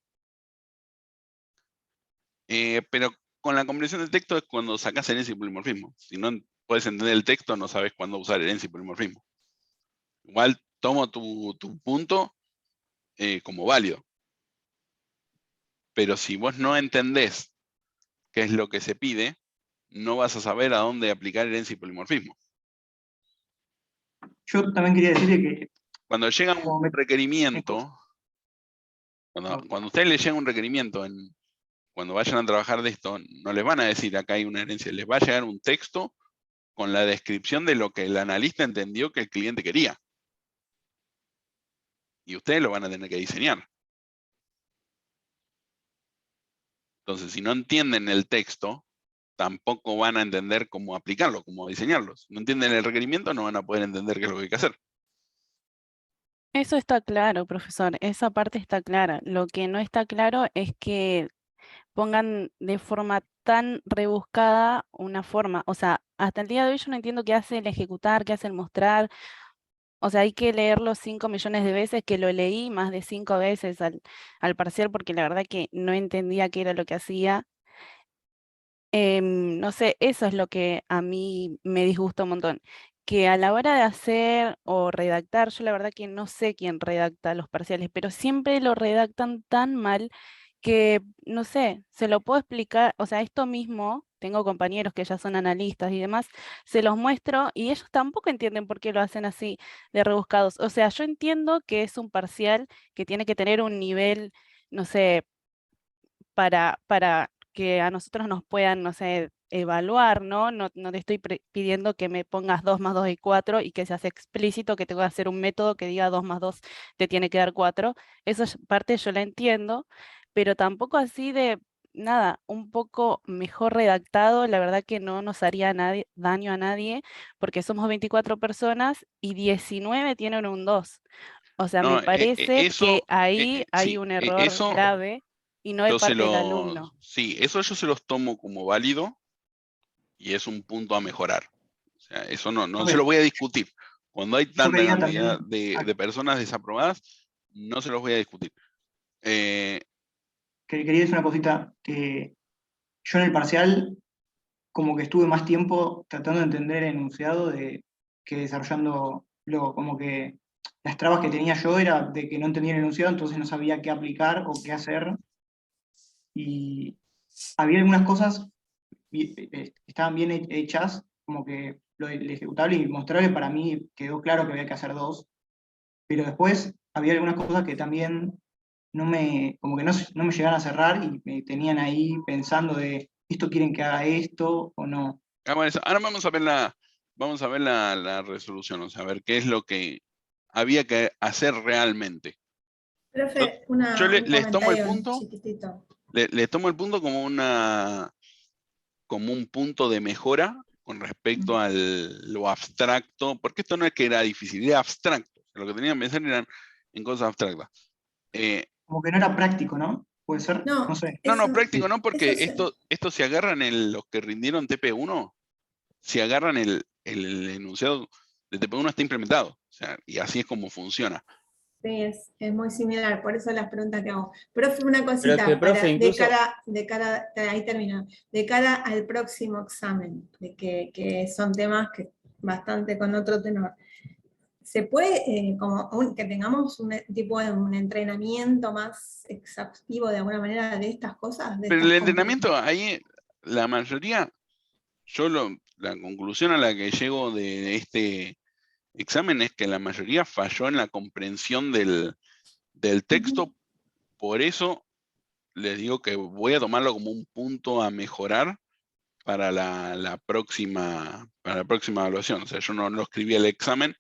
Pero con la comprensión del texto es cuando sacás herencia y polimorfismo. Si no puedes entender el texto, no sabes cuándo usar herencia y polimorfismo. Igual tomo tu punto como válido. Pero si vos no entendés qué es lo que se pide, no vas a saber a dónde aplicar herencia y polimorfismo. Yo también quería decirle que Cuando llega como un me- requerimiento, cuando a ustedes les llega un requerimiento, cuando vayan a trabajar de esto, no les van a decir acá hay una herencia, les va a llegar un texto con la descripción de lo que el analista entendió que el cliente quería. Y ustedes lo van a tener que diseñar. Entonces, si no entienden el texto, tampoco van a entender cómo aplicarlo, cómo diseñarlo. Si no entienden el requerimiento, no van a poder entender qué es lo que hay que hacer. Eso está claro, profesor, esa parte está clara. Lo que no está claro es que pongan de forma tan rebuscada una forma. O sea, hasta el día de hoy yo no entiendo qué hace el ejecutar, qué hace el mostrar. O sea, hay que leerlo 5 millones de veces, que lo leí más de 5 veces al parcial, porque la verdad que no entendía qué era lo que hacía. No sé, eso es lo que a mí me disgusta un montón. Que a la hora de hacer o redactar, yo la verdad que no sé quién redacta los parciales, pero siempre lo redactan tan mal que, no sé, se lo puedo explicar, o sea, esto mismo, tengo compañeros que ya son analistas y demás, se los muestro y ellos tampoco entienden por qué lo hacen así de rebuscados. O sea, yo entiendo que es un parcial que tiene que tener un nivel, no sé, para que a nosotros nos puedan, no sé, evaluar, ¿no? No te estoy pidiendo que me pongas 2 más 2 y 4 y que seas explícito que tengo que hacer un método que diga 2 más 2 te tiene que dar 4. Esa parte yo la entiendo, pero tampoco así de, nada, un poco mejor redactado, la verdad que no nos haría daño a nadie, porque somos 24 personas y 19 tienen un 2. O sea, me No, parece que ahí hay sí, un error eso grave y no de parte del alumno. sí, eso yo se los tomo como válido y es un punto a mejorar. O sea, eso no se Profe, lo voy a discutir. Cuando hay tanta quería cantidad también de personas desaprobadas, no se los voy a discutir. quería decir una cosita, que yo en el parcial como que estuve más tiempo tratando de entender el enunciado que desarrollando luego, como que las trabas que tenía yo era de que no entendía el enunciado, entonces no sabía qué aplicar o qué hacer, y había algunas cosas que estaban bien hechas, como que el ejecutable y mostrable para mí quedó claro que había que hacer 2, pero después había algunas cosas que también como que no me llegaban a cerrar y me tenían ahí pensando de, ¿esto quieren que haga esto o no? Ahora vamos a ver la resolución, o sea, a ver qué es lo que había que hacer realmente. Profe, Yo un les tomo el comentario punto, chiquitito. le tomo el punto como un punto de mejora con respecto a lo abstracto, porque esto no es que era difícil, era abstracto. Lo que tenían que pensar eran en cosas abstractas. Como que no era práctico, ¿no? ¿Puede ser? No, No sé. No, práctico no, porque eso esto se agarran los que rindieron TP1, si agarran el enunciado de TP1 está implementado. O sea, y así es como funciona. sí, es muy similar, por eso las preguntas que hago. Profe, una cosita, que, profe, incluso- ahí termina, de cara al próximo examen, de que son temas que bastante con otro tenor. ¿Se puede, que tengamos un tipo de un entrenamiento más exhaustivo de alguna manera de estas cosas? Pero el entrenamiento ahí, la mayoría, la conclusión a la que llego de este examen es que la mayoría falló en la comprensión del texto. Por eso les digo que voy a tomarlo como un punto a mejorar para la próxima evaluación. O sea, yo no lo escribí el examen,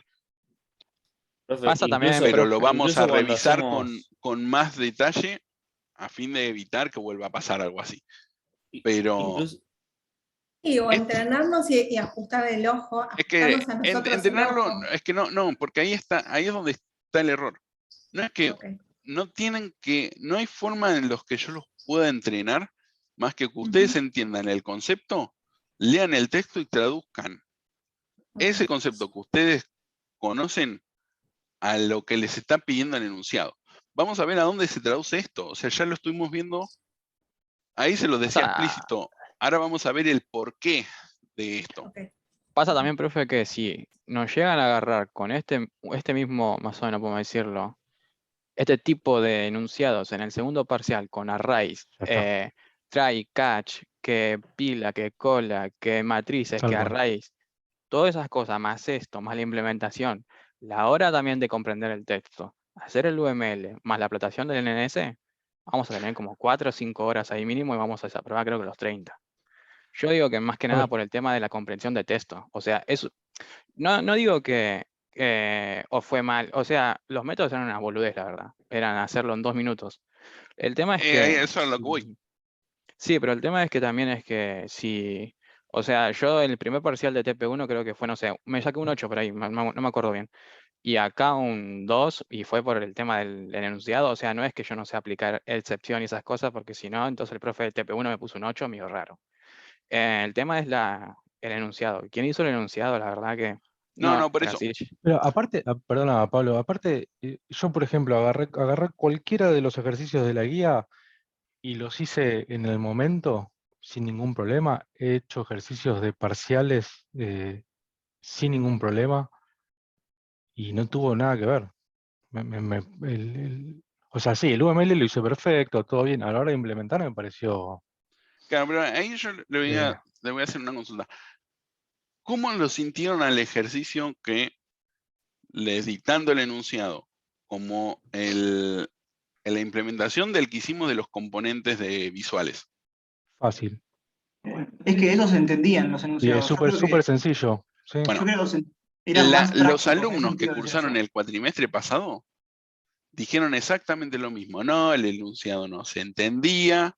Profe, Pasa también, incluso, pero lo vamos a incluso cuando revisar hacemos- con más detalle a fin de evitar que vuelva a pasar algo así. Pero incluso, Y o es, entrenarnos y ajustar el ojo, es que ajustarnos a nosotros el entrenarlo, ojo. es que no, porque ahí es donde está el error. No es que Ok. no hay forma en los que yo los pueda entrenar más que ustedes entiendan el concepto, lean el texto y traduzcan ese concepto que ustedes conocen a lo que les está pidiendo el enunciado. Vamos a ver a dónde se traduce esto. O sea, ya lo estuvimos viendo. Ahí se lo decía explícito. Ahora vamos a ver el porqué de esto. Ok. Pasa también, profe, que si nos llegan a agarrar con este mismo, más o menos podemos decirlo, este tipo de enunciados en el segundo parcial con arrays, Ya está. try, catch, que pila, que cola, que matrices, Tal que cual. arrays, todas esas cosas, más esto, más la implementación, la hora también de comprender el texto, hacer el UML, más la explotación del NNS, vamos a tener como 4 o 5 horas ahí mínimo y vamos a desaprobar creo que los 30. Yo digo que más que nada por el tema de la comprensión de texto. O sea, no digo que o fue mal. O sea, los métodos eran una boludez, la verdad. Eran hacerlo en 2 minutos. El tema es que... Eso es a lo que voy. Sí, pero el tema es que también es que si... O sea, yo el primer parcial de TP1 creo que fue, no sé, me saqué un 8 por ahí, no me acuerdo bien. Y acá un 2, y fue por el tema del enunciado. O sea, no es que yo no sé aplicar excepción y esas cosas, porque si no, entonces el profe del TP1 me puso un 8, medio raro. El tema es el enunciado. ¿Quién hizo el enunciado? La verdad que no, No, por eso. Francis. Pero aparte, perdona, Pablo, aparte, yo por ejemplo agarré cualquiera de los ejercicios de la guía y los hice en el momento sin ningún problema. He hecho ejercicios de parciales sin ningún problema y no tuvo nada que ver. O sea, sí, el UML lo hice perfecto, todo bien. A la hora de implementar me pareció... Claro, pero ahí yo le voy a hacer una consulta. ¿Cómo lo sintieron al ejercicio que les dictando el enunciado, como la implementación del que hicimos de los componentes visuales? Fácil. Es que esos se entendían los Y es enunciados. súper sencillo. ¿Sí? Bueno, Yo creo que eran más los prácticos. en ese alumnos que sentido, decía cursaron yo. el cuatrimestre pasado dijeron exactamente lo mismo. No, el enunciado no se entendía,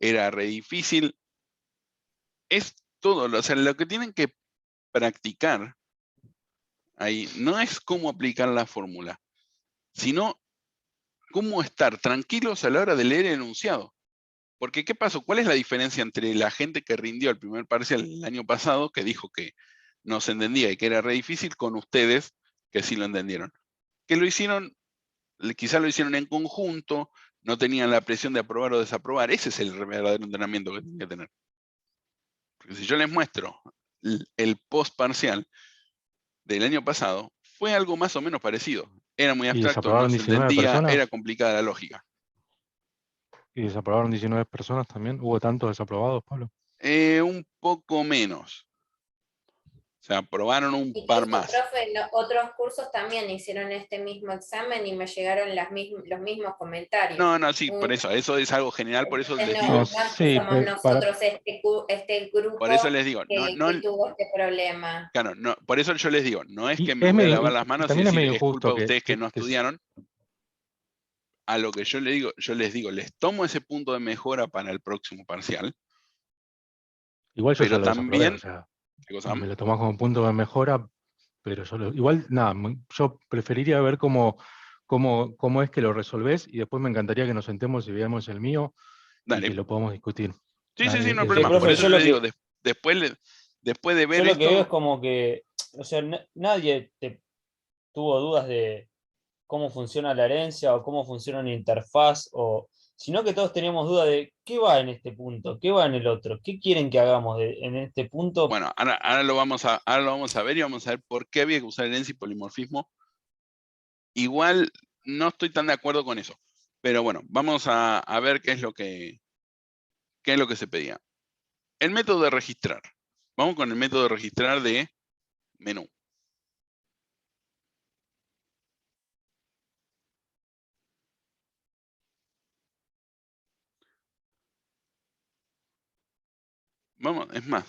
era re difícil. Es todo, o sea, lo que tienen que practicar ahí no es cómo aplicar la fórmula, sino cómo estar tranquilos a la hora de leer el enunciado. Porque, ¿qué pasó? ¿Cuál es la diferencia entre la gente que rindió el primer parcial el año pasado, que dijo que no se entendía y que era re difícil, con ustedes, que sí lo entendieron? Que lo hicieron, quizás lo hicieron en conjunto, no tenían la presión de aprobar o desaprobar. Ese es el verdadero entrenamiento que tienen que tener. Porque si yo les muestro el post parcial del año pasado, fue algo más o menos parecido. Era muy Y abstracto, no desaprobaron se 19 entendía, era personas. complicada la lógica. Y desaprobaron 19 personas también. ¿Hubo tantos desaprobados, Pablo? Un poco menos. O sea, aprobaron un par Incluso, más. profe, otros cursos también hicieron este mismo examen y me llegaron los mismos comentarios. No, sí, por eso es algo general, por eso les No, digo. no es que Sí, somos nosotros este grupo Por eso les digo, que tuvo este problema. claro, no, por eso yo les digo, no es y, que me voy a lavar las y manos y también es decir medio es culpa injusto de ustedes que no que estudiaron. A lo que yo les digo, les tomo ese punto de mejora para el próximo parcial. igual yo ya Pero lo desaprobé, o también, sea, ¿qué cosa? me lo tomás como punto de mejora, pero igual, nada, yo preferiría ver cómo es que lo resolvés y después me encantaría que nos sentemos y veamos el mío y que Dale. lo podamos discutir. Sí, no hay Sí, problema. Por profe, eso yo les digo, después de ver yo lo que veo es esto, como que, o sea, nadie tuvo dudas de cómo funciona la herencia o cómo funciona una interfaz, sino que todos teníamos dudas de qué va en este punto, qué va en el otro, qué quieren que hagamos en este punto. bueno, ahora lo vamos a ver y vamos a ver por qué había que usar herencia y polimorfismo. Igual no estoy tan de acuerdo con eso. Pero bueno, vamos a ver qué es lo que se pedía. el método de registrar. Vamos con el método de registrar de menú. Vamos, es más,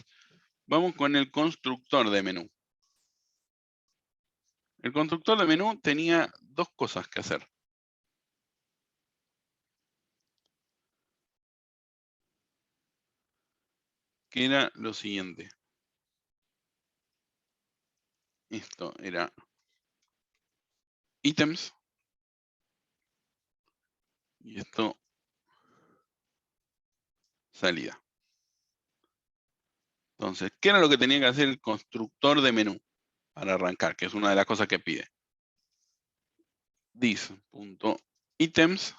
vamos con el constructor de menú. El constructor de menú tenía dos cosas que hacer. Que era lo siguiente. Esto era ítems. Y esto salida. Entonces, ¿qué era lo que tenía que hacer el constructor de menú para arrancar? Que es una de las cosas que pide. This.items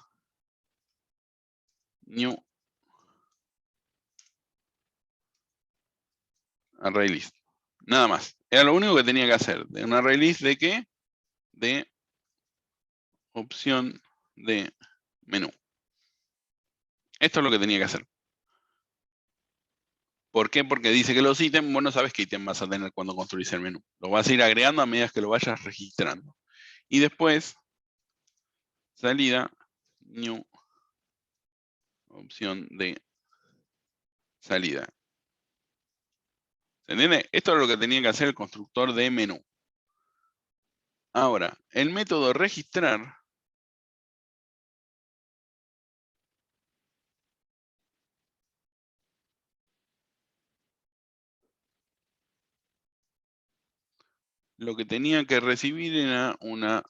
new array list. Nada más. Era lo único que tenía que hacer. ¿De un array list de qué? De opción de menú. Esto es lo que tenía que hacer. ¿Por qué? Porque dice que los ítems, vos no sabes qué ítem vas a tener cuando construís el menú. Lo vas a ir agregando a medida que lo vayas registrando. Y después, salida, new, opción de salida. ¿Se entiende? Esto es lo que tenía que hacer el constructor de menú. Ahora, el método registrar lo que tenía que recibir era una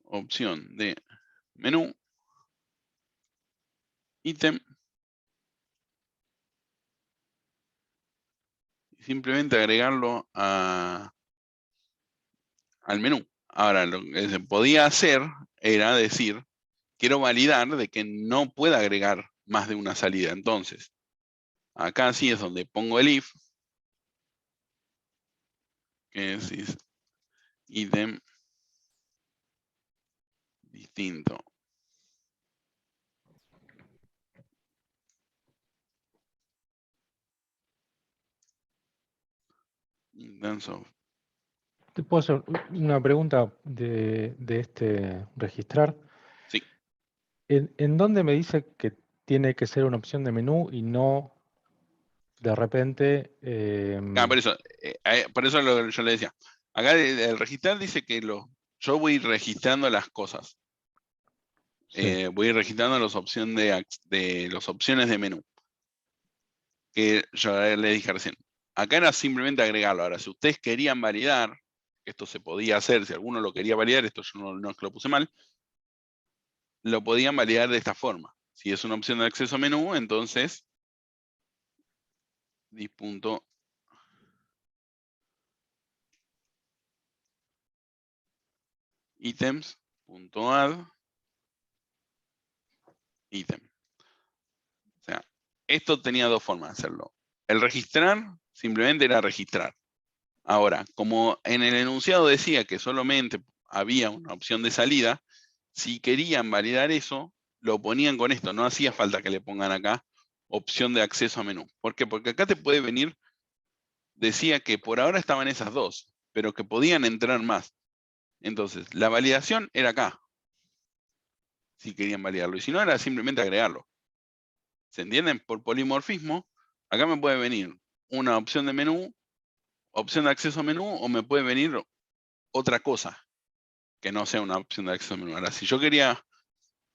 opción de menú, ítem, y simplemente agregarlo al menú. Ahora, lo que se podía hacer era decir, quiero validar de que no pueda agregar más de una salida. Entonces, acá sí es donde pongo el if, que es ítem distinto. Instance of. ¿Te puedo hacer una pregunta de este registrar? Sí. ¿En dónde me dice que tiene que ser una opción de menú y no de repente? Por eso yo le decía. Acá el registrar dice que yo voy registrando las cosas. Sí. Voy registrando las opciones de menú. Que yo le dije recién. Acá era simplemente agregarlo. Ahora, si ustedes querían validar, esto se podía hacer, si alguno lo quería validar, esto yo no es que lo puse mal, lo podían validar de esta forma. Si es una opción de acceso a menú, entonces items.add ítem. O sea, esto tenía dos formas de hacerlo. El registrar simplemente era registrar. Ahora, como en el enunciado decía que solamente había una opción de salida, si querían validar eso, lo ponían con esto. No hacía falta que le pongan acá opción de acceso a menú. ¿Por qué? Porque acá te puede venir, decía que por ahora estaban esas dos, pero que podían entrar más. Entonces, la validación era acá, si querían validarlo. Y si no, era simplemente agregarlo. ¿Se entienden? Por polimorfismo, acá me puede venir una opción de menú, opción de acceso a menú, o me puede venir otra cosa que no sea una opción de acceso a menú. Ahora, si yo quería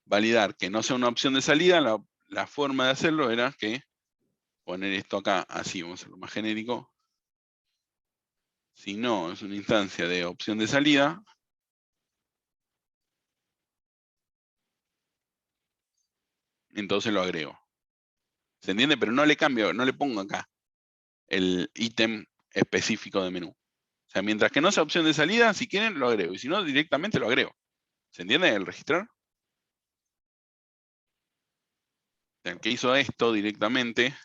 validar que no sea una opción de salida, la forma de hacerlo era que poner esto acá, así, vamos a hacerlo más genérico. Si no es una instancia de opción de salida, entonces lo agrego. ¿Se entiende? Pero no le cambio, no le pongo acá el ítem específico de menú. O sea, mientras que no sea opción de salida, si quieren, lo agrego. Y si no, directamente lo agrego. ¿Se entiende el registrar? O sea, el que hizo esto directamente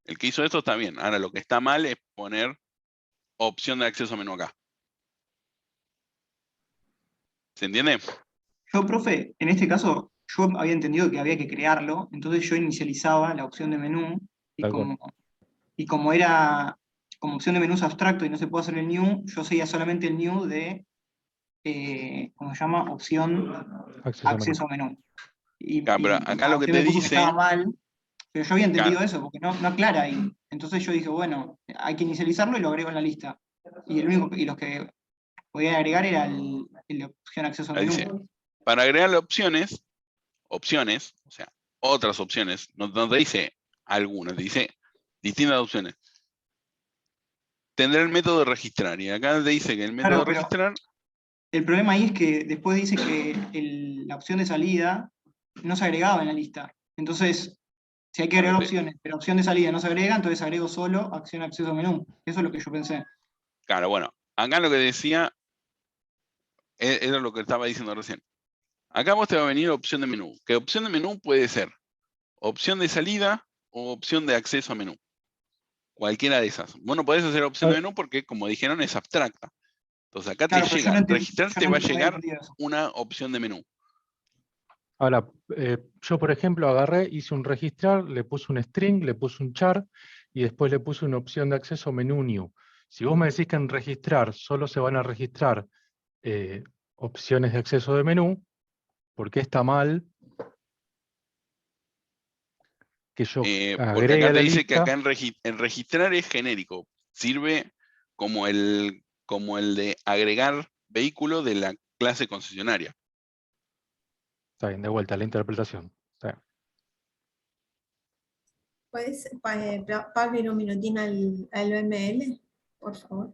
El que hizo esto está bien. Ahora lo que está mal es poner opción de acceso a menú acá. ¿Se entiende? Yo, profe, en este caso, yo había entendido que había que crearlo, entonces yo inicializaba la opción de menú y Tal cual. como era como opción de menús abstracto y no se puede hacer el new, yo seguía solamente el new de, ¿cómo se llama? Opción Acceso a menú. acceso a menú. Y, Claro, pero acá lo que usted te me puso que dice, estaba mal, pero yo había entendido claro, eso, porque no aclara ahí. Entonces yo dije, bueno, hay que inicializarlo y lo agrego en la lista. Y los que podía agregar era la opción acceso a ahí menú. dice, para agregarle opciones, o sea, otras opciones, no te dice algunas, te dice distintas opciones. Tendrá el método de registrar, y acá te dice que el método Claro, de pero registrar, el problema ahí es que después dice que la opción de salida no se agregaba en la lista. Entonces, si hay que agregar opciones, pero opción de salida no se agrega, entonces agrego solo acción acceso a menú. Eso es lo que yo pensé. claro, bueno, acá lo que decía, era lo que estaba diciendo recién. Acá vos te va a venir opción de menú, que opción de menú puede ser opción de salida o opción de acceso a menú. Cualquiera de esas. Vos no podés hacer opción de menú porque, como dijeron, es abstracta. Entonces acá Claro, te pero yo llega, no, registrar yo te va a no había llegar entendido eso. una opción de menú. Ahora, yo por ejemplo agarré, hice un registrar, le puse un string, le puse un char y después le puse una opción de acceso menú new. Si vos me decís que en registrar solo se van a registrar opciones de acceso de menú, ¿por qué está mal que yo Porque agregue acá a te la dice que acá lista? en registrar es genérico. Sirve como el de agregar vehículo de la clase concesionaria. Está bien, de vuelta, la interpretación. Está bien. ¿Puedes, Pablo, ir un minutín al OML, por favor?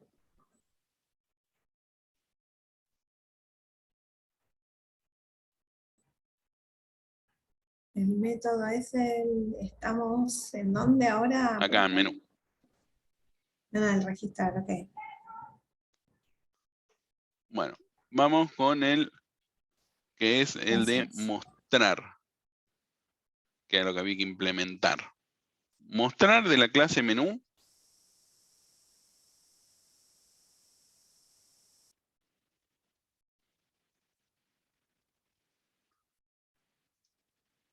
El método es ¿estamos en dónde ahora? Acá en menú. En el registrar, ok. Bueno, vamos con el que es el de Gracias. mostrar, que es lo que había que implementar. Mostrar de la clase menú.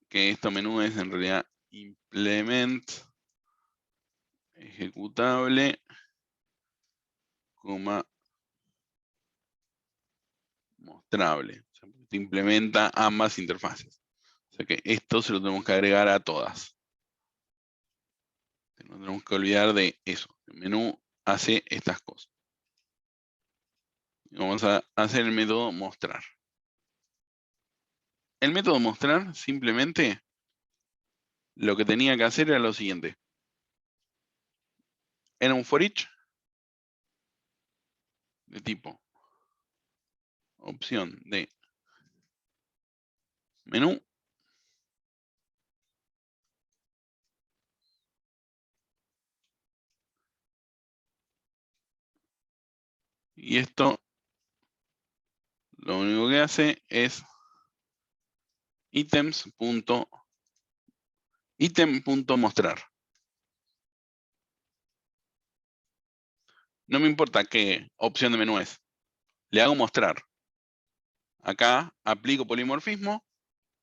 Que esto menú es en realidad implement ejecutable, coma, mostrable. O sea, te implementa ambas interfaces. O sea que esto se lo tenemos que agregar a todas. No tenemos que olvidar de eso. El menú hace estas cosas. Vamos a hacer el método mostrar. El método mostrar simplemente lo que tenía que hacer era lo siguiente. Era un for each de tipo opción de menú. Y esto lo único que hace es ítem.mostrar. No me importa qué opción de menú es. Le hago mostrar. Acá aplico polimorfismo.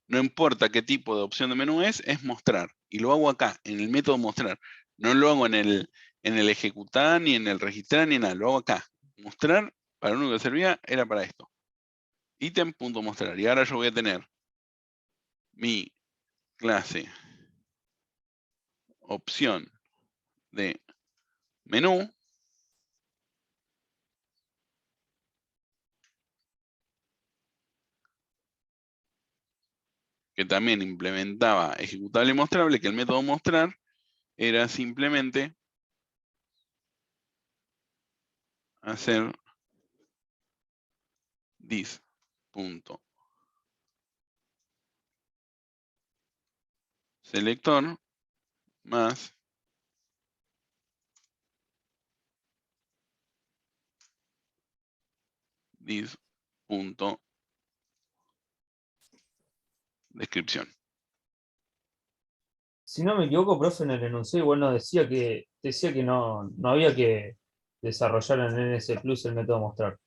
No importa qué tipo de opción de menú es mostrar. Y lo hago acá, en el método mostrar. No lo hago en el ejecutar, ni en el registrar, ni nada. Lo hago acá. Mostrar, para lo único que servía, era para esto. Ítem.mostrar. Y ahora yo voy a tener mi clase opción de menú. Que también implementaba ejecutable y mostrable, que el método mostrar era simplemente hacer this punto selector más this punto descripción. Si no me equivoco, profe, en el enunciado igual nos decía que no había que desarrollar en NS Plus el método mostrar.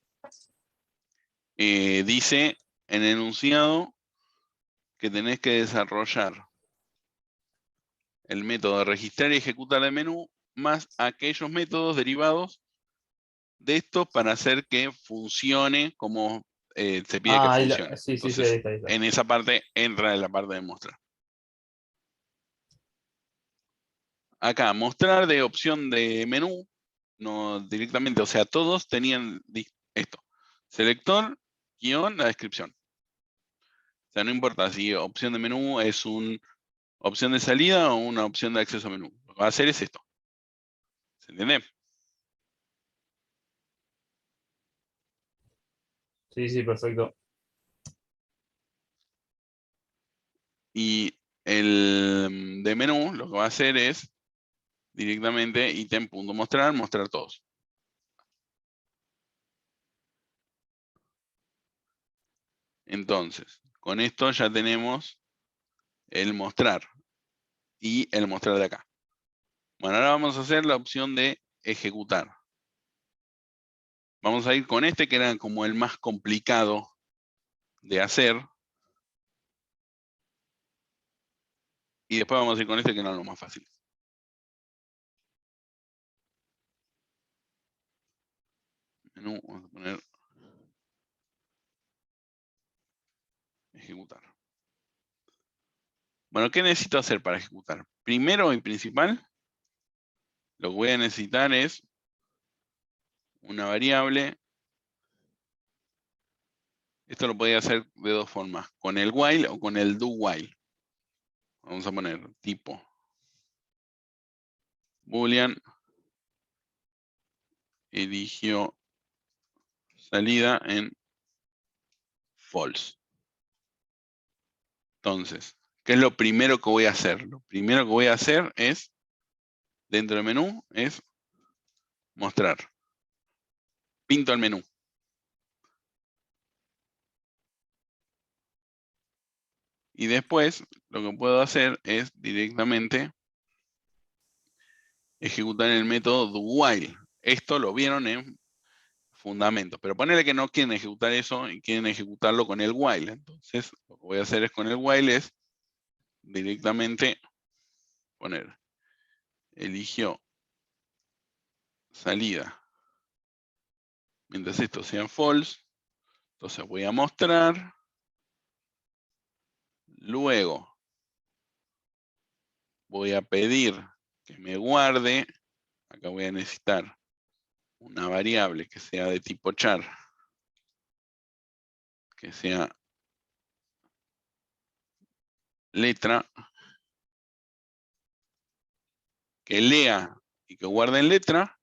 Dice en el enunciado que tenés que desarrollar el método de registrar y ejecutar el menú, más aquellos métodos derivados de esto para hacer que funcione como se pide que funcione. Sí, Entonces, ahí está. en esa parte entra en la parte de mostrar. Acá, mostrar de opción de menú, no directamente, o sea, todos tenían esto. Selector, guión, la descripción. O sea, no importa si opción de menú es una opción de salida o una opción de acceso a menú. Lo que va a hacer es esto. ¿Se entiende? Sí, perfecto. Y el de menú lo que va a hacer es directamente ítem.mostrar, mostrar todos. Entonces, con esto ya tenemos el mostrar y el mostrar de acá. Bueno, ahora vamos a hacer la opción de ejecutar. Vamos a ir con este que era como el más complicado de hacer. Y después vamos a ir con este que era lo más fácil. Menú, vamos a poner ejecutar. Bueno, ¿qué necesito hacer para ejecutar? Primero y principal, lo que voy a necesitar es una variable. Esto lo podía hacer de dos formas, con el while o con el do while. Vamos a poner tipo boolean eligió salida en false. Entonces, ¿qué es lo primero que voy a hacer? Lo primero que voy a hacer es, dentro del menú, es mostrar. Pinto el menú. Y después, lo que puedo hacer es directamente ejecutar el método do while. Esto lo vieron en fundamentos, pero ponele que no quieren ejecutar eso y quieren ejecutarlo con el while. Entonces, lo que voy a hacer es con el while es directamente poner eligió salida. Mientras esto sea false, entonces voy a mostrar. Luego voy a pedir que me guarde. Acá voy a necesitar una variable que sea de tipo char, que sea letra, que lea y que guarde en letra.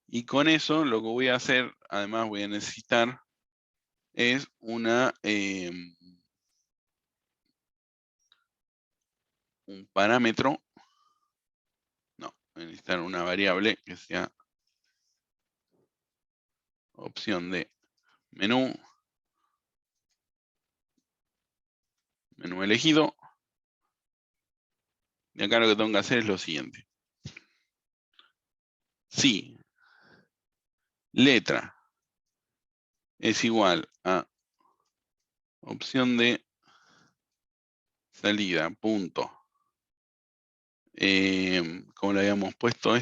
Y con eso lo que voy a hacer, además voy a necesitar, es un parámetro. No, voy a necesitar una variable que sea opción de menú elegido. Y acá lo que tengo que hacer es lo siguiente. Si letra es igual a opción de salida, punto. Como le habíamos puesto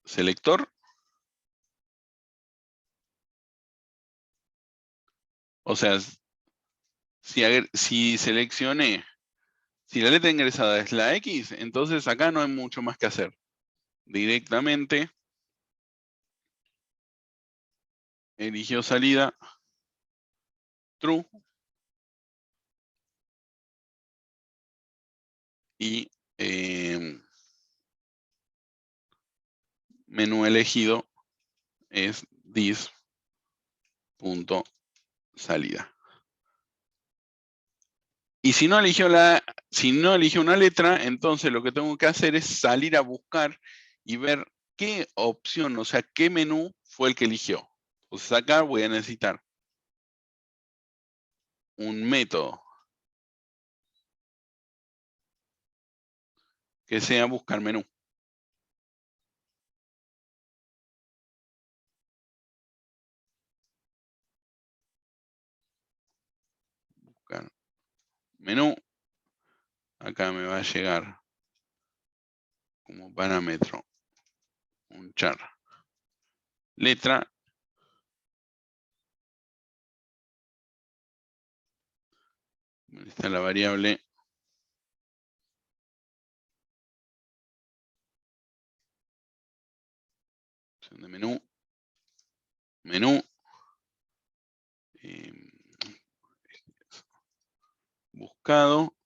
selector. O sea, si seleccioné, si la letra ingresada es la X, entonces acá no hay mucho más que hacer. Directamente eligió salida true y menú elegido es this.salida. Y si no eligió una letra, entonces lo que tengo que hacer es salir a buscar y ver qué opción, o sea, qué menú fue el que eligió. Entonces acá voy a necesitar un método que sea buscar menú. Buscar menú. Acá me va a llegar como parámetro un char letra. Está la variable opción de menú, menú, buscado.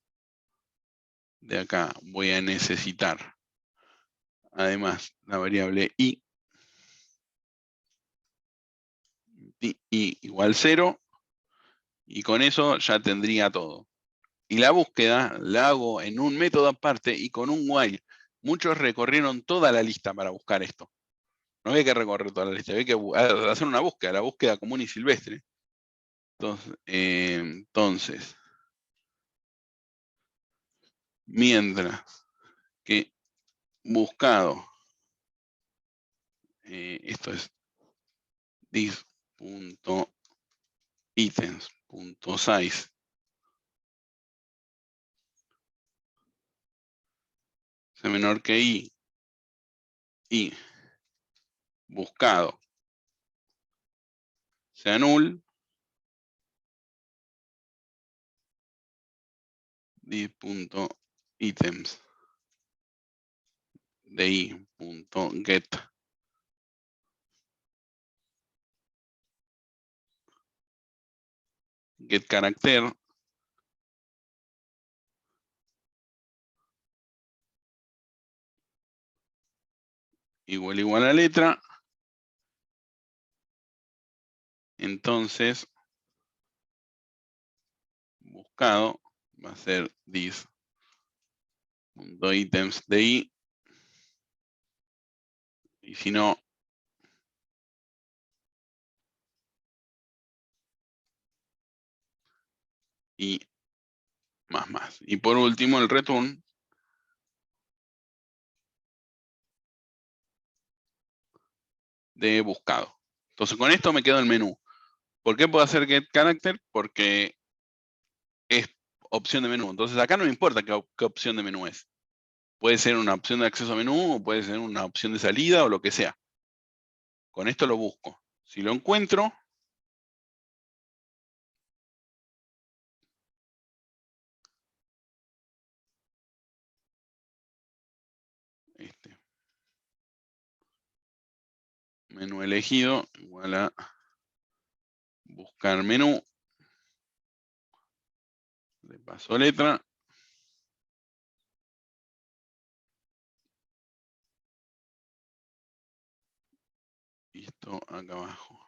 De acá voy a necesitar además la variable i igual 0, y con eso ya tendría todo. Y la búsqueda la hago en un método aparte y con un while. Muchos recorrieron toda la lista para buscar esto. No había que recorrer toda la lista, había que hacer una búsqueda, la búsqueda común y silvestre. Entonces, mientras que buscado, esto es this.items.size es menor que i, y buscado sea null, this.items de i.get get carácter igual a letra. Entonces buscado va a ser this.items de i, y si no y más. Y por último el return de buscado. Entonces con esto me quedo el menú. ¿Por qué puedo hacer get character? Porque es opción de menú. Entonces acá no me importa qué opción de menú es. Puede ser una opción de acceso a menú, o puede ser una opción de salida, o lo que sea. Con esto lo busco. Si lo encuentro, menú elegido igual a buscar menú, le paso letra, y esto acá abajo.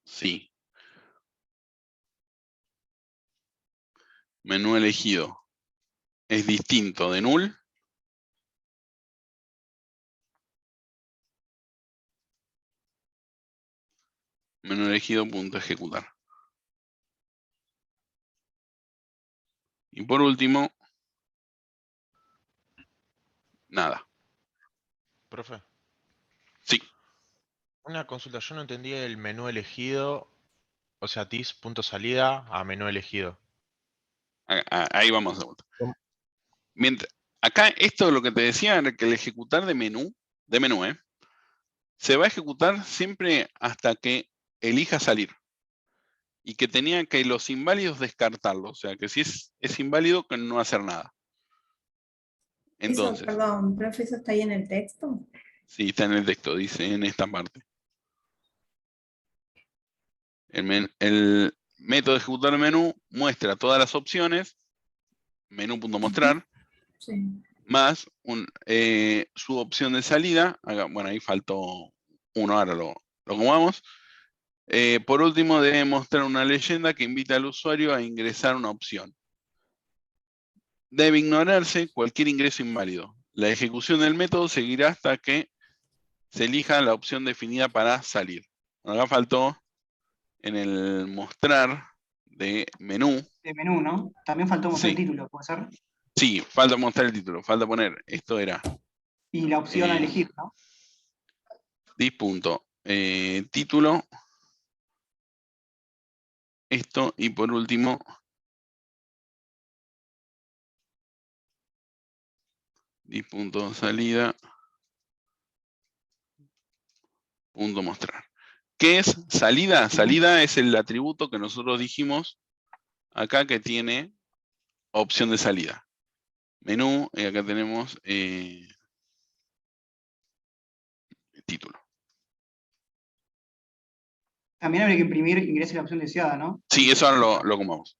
Sí. Menú elegido es distinto de null. Menú elegido punto ejecutar. Y por último, nada. Profe. Sí. Una consulta, yo no entendí el menú elegido, o sea, this.salida a menú elegido. Ahí vamos de vuelta. Acá esto es lo que te decía, que el ejecutar de menú, se va a ejecutar siempre hasta que elija salir. Y que tenía que los inválidos descartarlo. O sea, que si es inválido, que no hacer nada. Entonces. Eso, perdón, profe, ¿eso está ahí en el texto? Sí, está en el texto, dice en esta parte. El método de ejecutar el menú muestra todas las opciones, menú.mostrar, Sí. más su opción de salida. Bueno, ahí faltó uno, ahora lo acomodamos. Por último, debe mostrar una leyenda que invita al usuario a ingresar una opción. Debe ignorarse cualquier ingreso inválido. La ejecución del método seguirá hasta que se elija la opción definida para salir. Acá faltó en el mostrar de menú. De menú, ¿no? También faltó mostrar el Sí. título, ¿puede ser? Sí, falta mostrar el título, falta poner, esto era Y la opción a elegir, ¿no? título, esto, y por último, salida, punto mostrar. ¿Qué es salida? Salida es el atributo que nosotros dijimos acá que tiene opción de salida. Menú, y acá tenemos título. También habría que imprimir ingrese la opción deseada, ¿no? Sí, eso ahora lo comamos.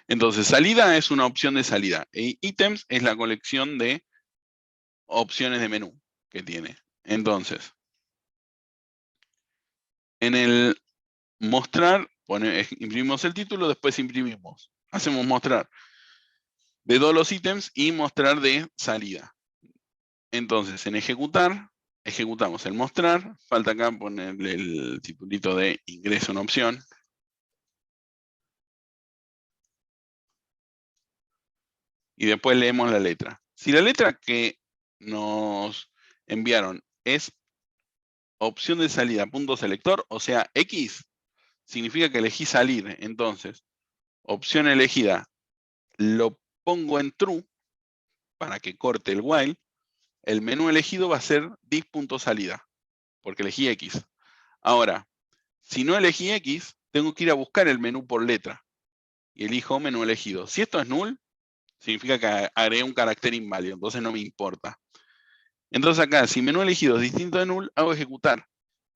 Entonces, salida es una opción de salida. E ítems es la colección de opciones de menú que tiene. Entonces, en el mostrar, imprimimos el título, después imprimimos. Hacemos mostrar de todos los ítems y mostrar de salida. Entonces, en ejecutar, ejecutamos el mostrar. Falta acá ponerle el titulito de ingreso una opción. Y después leemos la letra. Si la letra que nos enviaron es opción de salida, punto selector, o sea, X, significa que elegí salir. Entonces, opción elegida, lo pongo en true para que corte el while. El menú elegido va a ser dis.salida, porque elegí X. Ahora, si no elegí X, tengo que ir a buscar el menú por letra. Y elijo menú elegido. Si esto es null, significa que agregué un carácter inválido, entonces no me importa. Entonces acá, si menú elegido es distinto de null, hago ejecutar.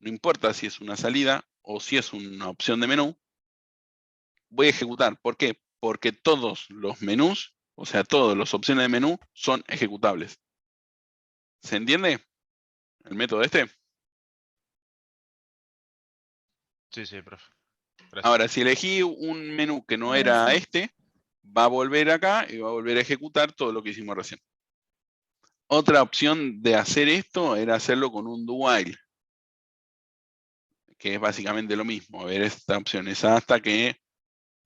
No importa si es una salida o si es una opción de menú, voy a ejecutar. ¿Por qué? Porque todos los menús, o sea, todas las opciones de menú son ejecutables. ¿Se entiende el método este? Sí, sí, profe. Gracias. Ahora, si elegí un menú que no era Gracias. este, va a volver acá y va a volver a ejecutar todo lo que hicimos recién. Otra opción de hacer esto era hacerlo con un do while, que es básicamente lo mismo. A ver, esta opción es hasta que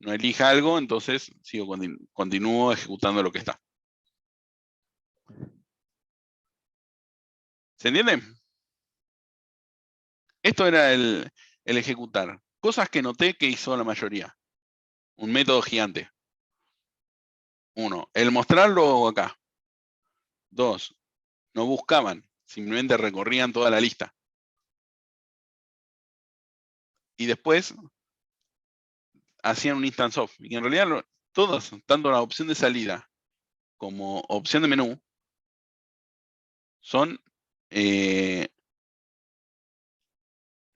no elija algo, entonces sigo continúo ejecutando lo que está. ¿Se entiende? Esto era el ejecutar. Cosas que noté que hizo la mayoría. Un método gigante. 1. El mostrarlo acá. 2. No buscaban, simplemente recorrían toda la lista. Y después hacían un instance of. Y en realidad todas, tanto la opción de salida como opción de menú, son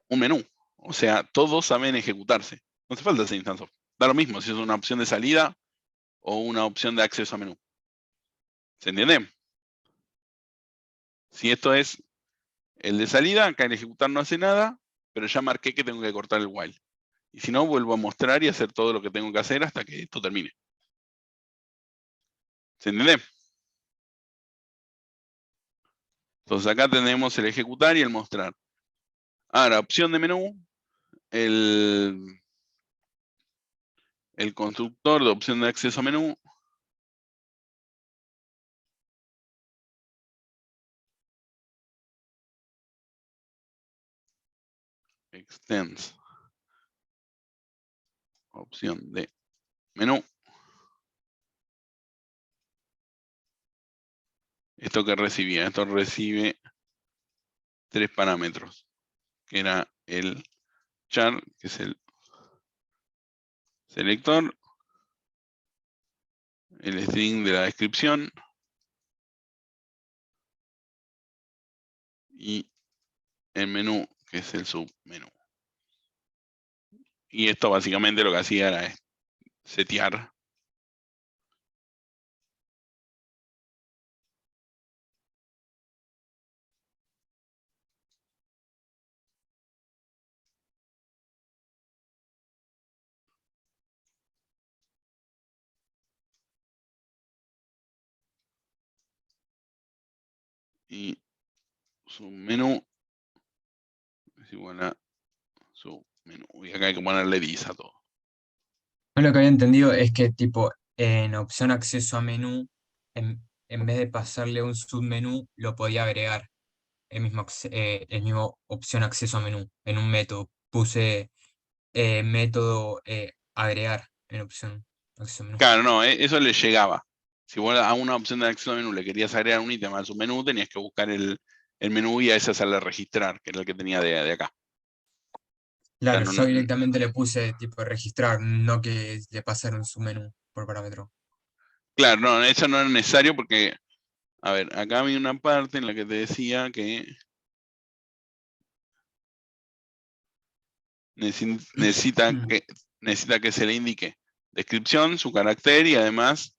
un menú. O sea, todos saben ejecutarse. No hace falta ese instance of. Da lo mismo si es una opción de salida o una opción de acceso a menú. ¿Se entiende? Si esto es el de salida, acá en ejecutar no hace nada, pero ya marqué que tengo que cortar el while. Y si no, vuelvo a mostrar y hacer todo lo que tengo que hacer hasta que esto termine. ¿Se entiende? Entonces acá tenemos el ejecutar y el mostrar. Ahora, opción de menú, el constructor de opción de acceso a menú. Extends. Opción de menú. ¿Esto que recibía? Esto recibe 3 parámetros, que era el char, que es el selector, el string de la descripción y el menú, que es el submenú. Y esto básicamente lo que hacía era setear y submenú es igual a submenú. Y acá hay que ponerle dis a todo. Yo lo que había entendido es que tipo en opción acceso a menú, en vez de pasarle un submenú, lo podía agregar. El mismo opción acceso a menú en un método. Puse método agregar en opción acceso a menú. Claro, no, eso le llegaba. Si vos a una opción de acceso a menú le querías agregar un ítem a su menú, tenías que buscar el menú y a ese hacerle registrar, que era el que tenía de acá. Claro, Claro, yo directamente le puse tipo registrar, no que le pasaron su menú por parámetro. claro, no, eso no era necesario porque, a ver, acá había una parte en la que te decía que necesita que se le indique descripción, su carácter y además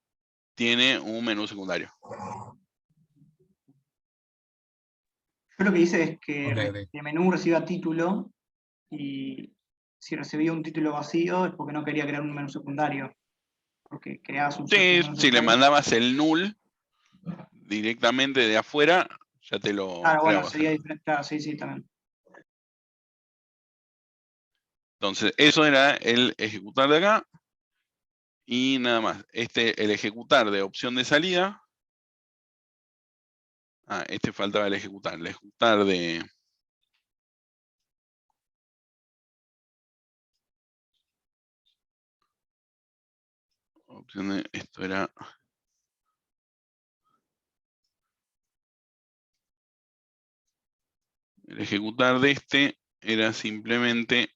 tiene un menú secundario. Yo lo que hice es que Ok, ok. el menú reciba título y si recibía un título vacío es porque no quería crear un menú secundario. Porque creabas un Sí, menú si le secundario. mandabas el null directamente de afuera, ya te lo Claro, bueno, creabas. sería diferente. Claro, sí, sí, también. Entonces, eso era el ejecutar de acá. Y nada más. El ejecutar de opción de salida. Ah, faltaba el ejecutar. El ejecutar de... Esto era... El ejecutar de era simplemente...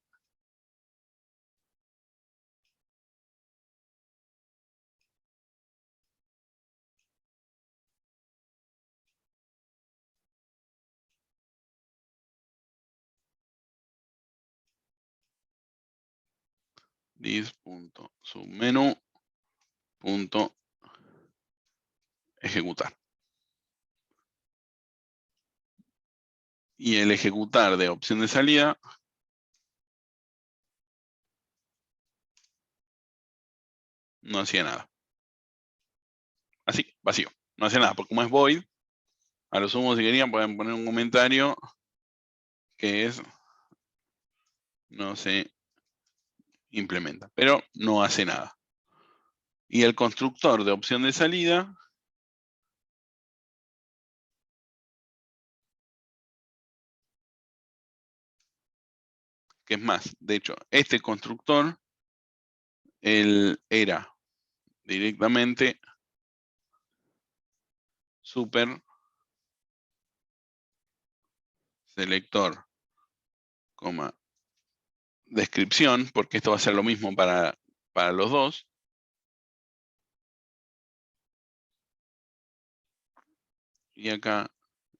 this.submenu.ejecutar. Y el ejecutar de opción de salida no hacía nada. Así, vacío. No hacía nada, porque como es void, a lo sumo si querían pueden poner un comentario que es no se implementa, pero no hace nada. Y el constructor de opción de salida que es más, de hecho, este constructor él era directamente super selector, descripción, porque esto va a ser lo mismo para los dos. Y acá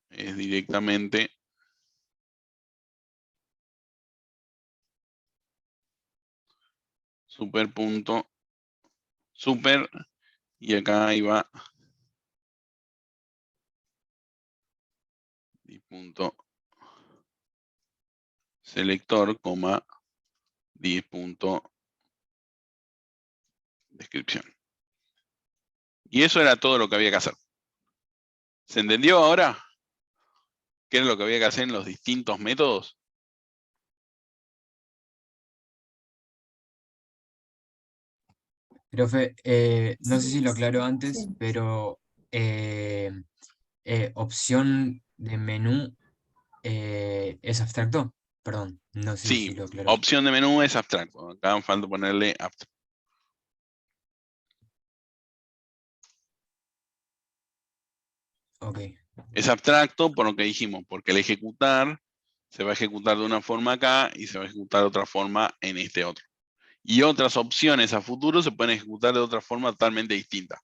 es directamente super y acá iba y punto selector, descripción. Y eso era todo lo que había que hacer. ¿Se entendió ahora qué era lo que había que hacer en los distintos métodos? Profe, no sé si lo aclaró antes, Sí. pero opción de menú es abstracto. Perdón, no sé si Sí, lo aclaró. opción de menú es abstracto. Acá falta ponerle abstracto. Ok. Es abstracto por lo que dijimos, porque el ejecutar se va a ejecutar de una forma acá y se va a ejecutar de otra forma en este otro. Y otras opciones a futuro se pueden ejecutar de otra forma totalmente distinta.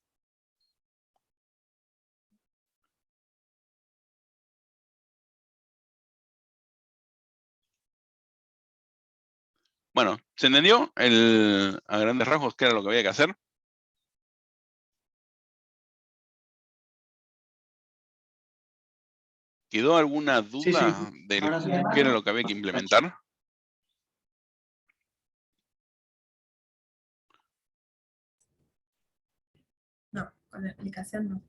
Bueno, ¿se entendió a grandes rasgos qué era lo que había que hacer? ¿Quedó alguna Sí, sí. duda de Ahora sí. qué era lo que había que implementar? No, con la explicación no.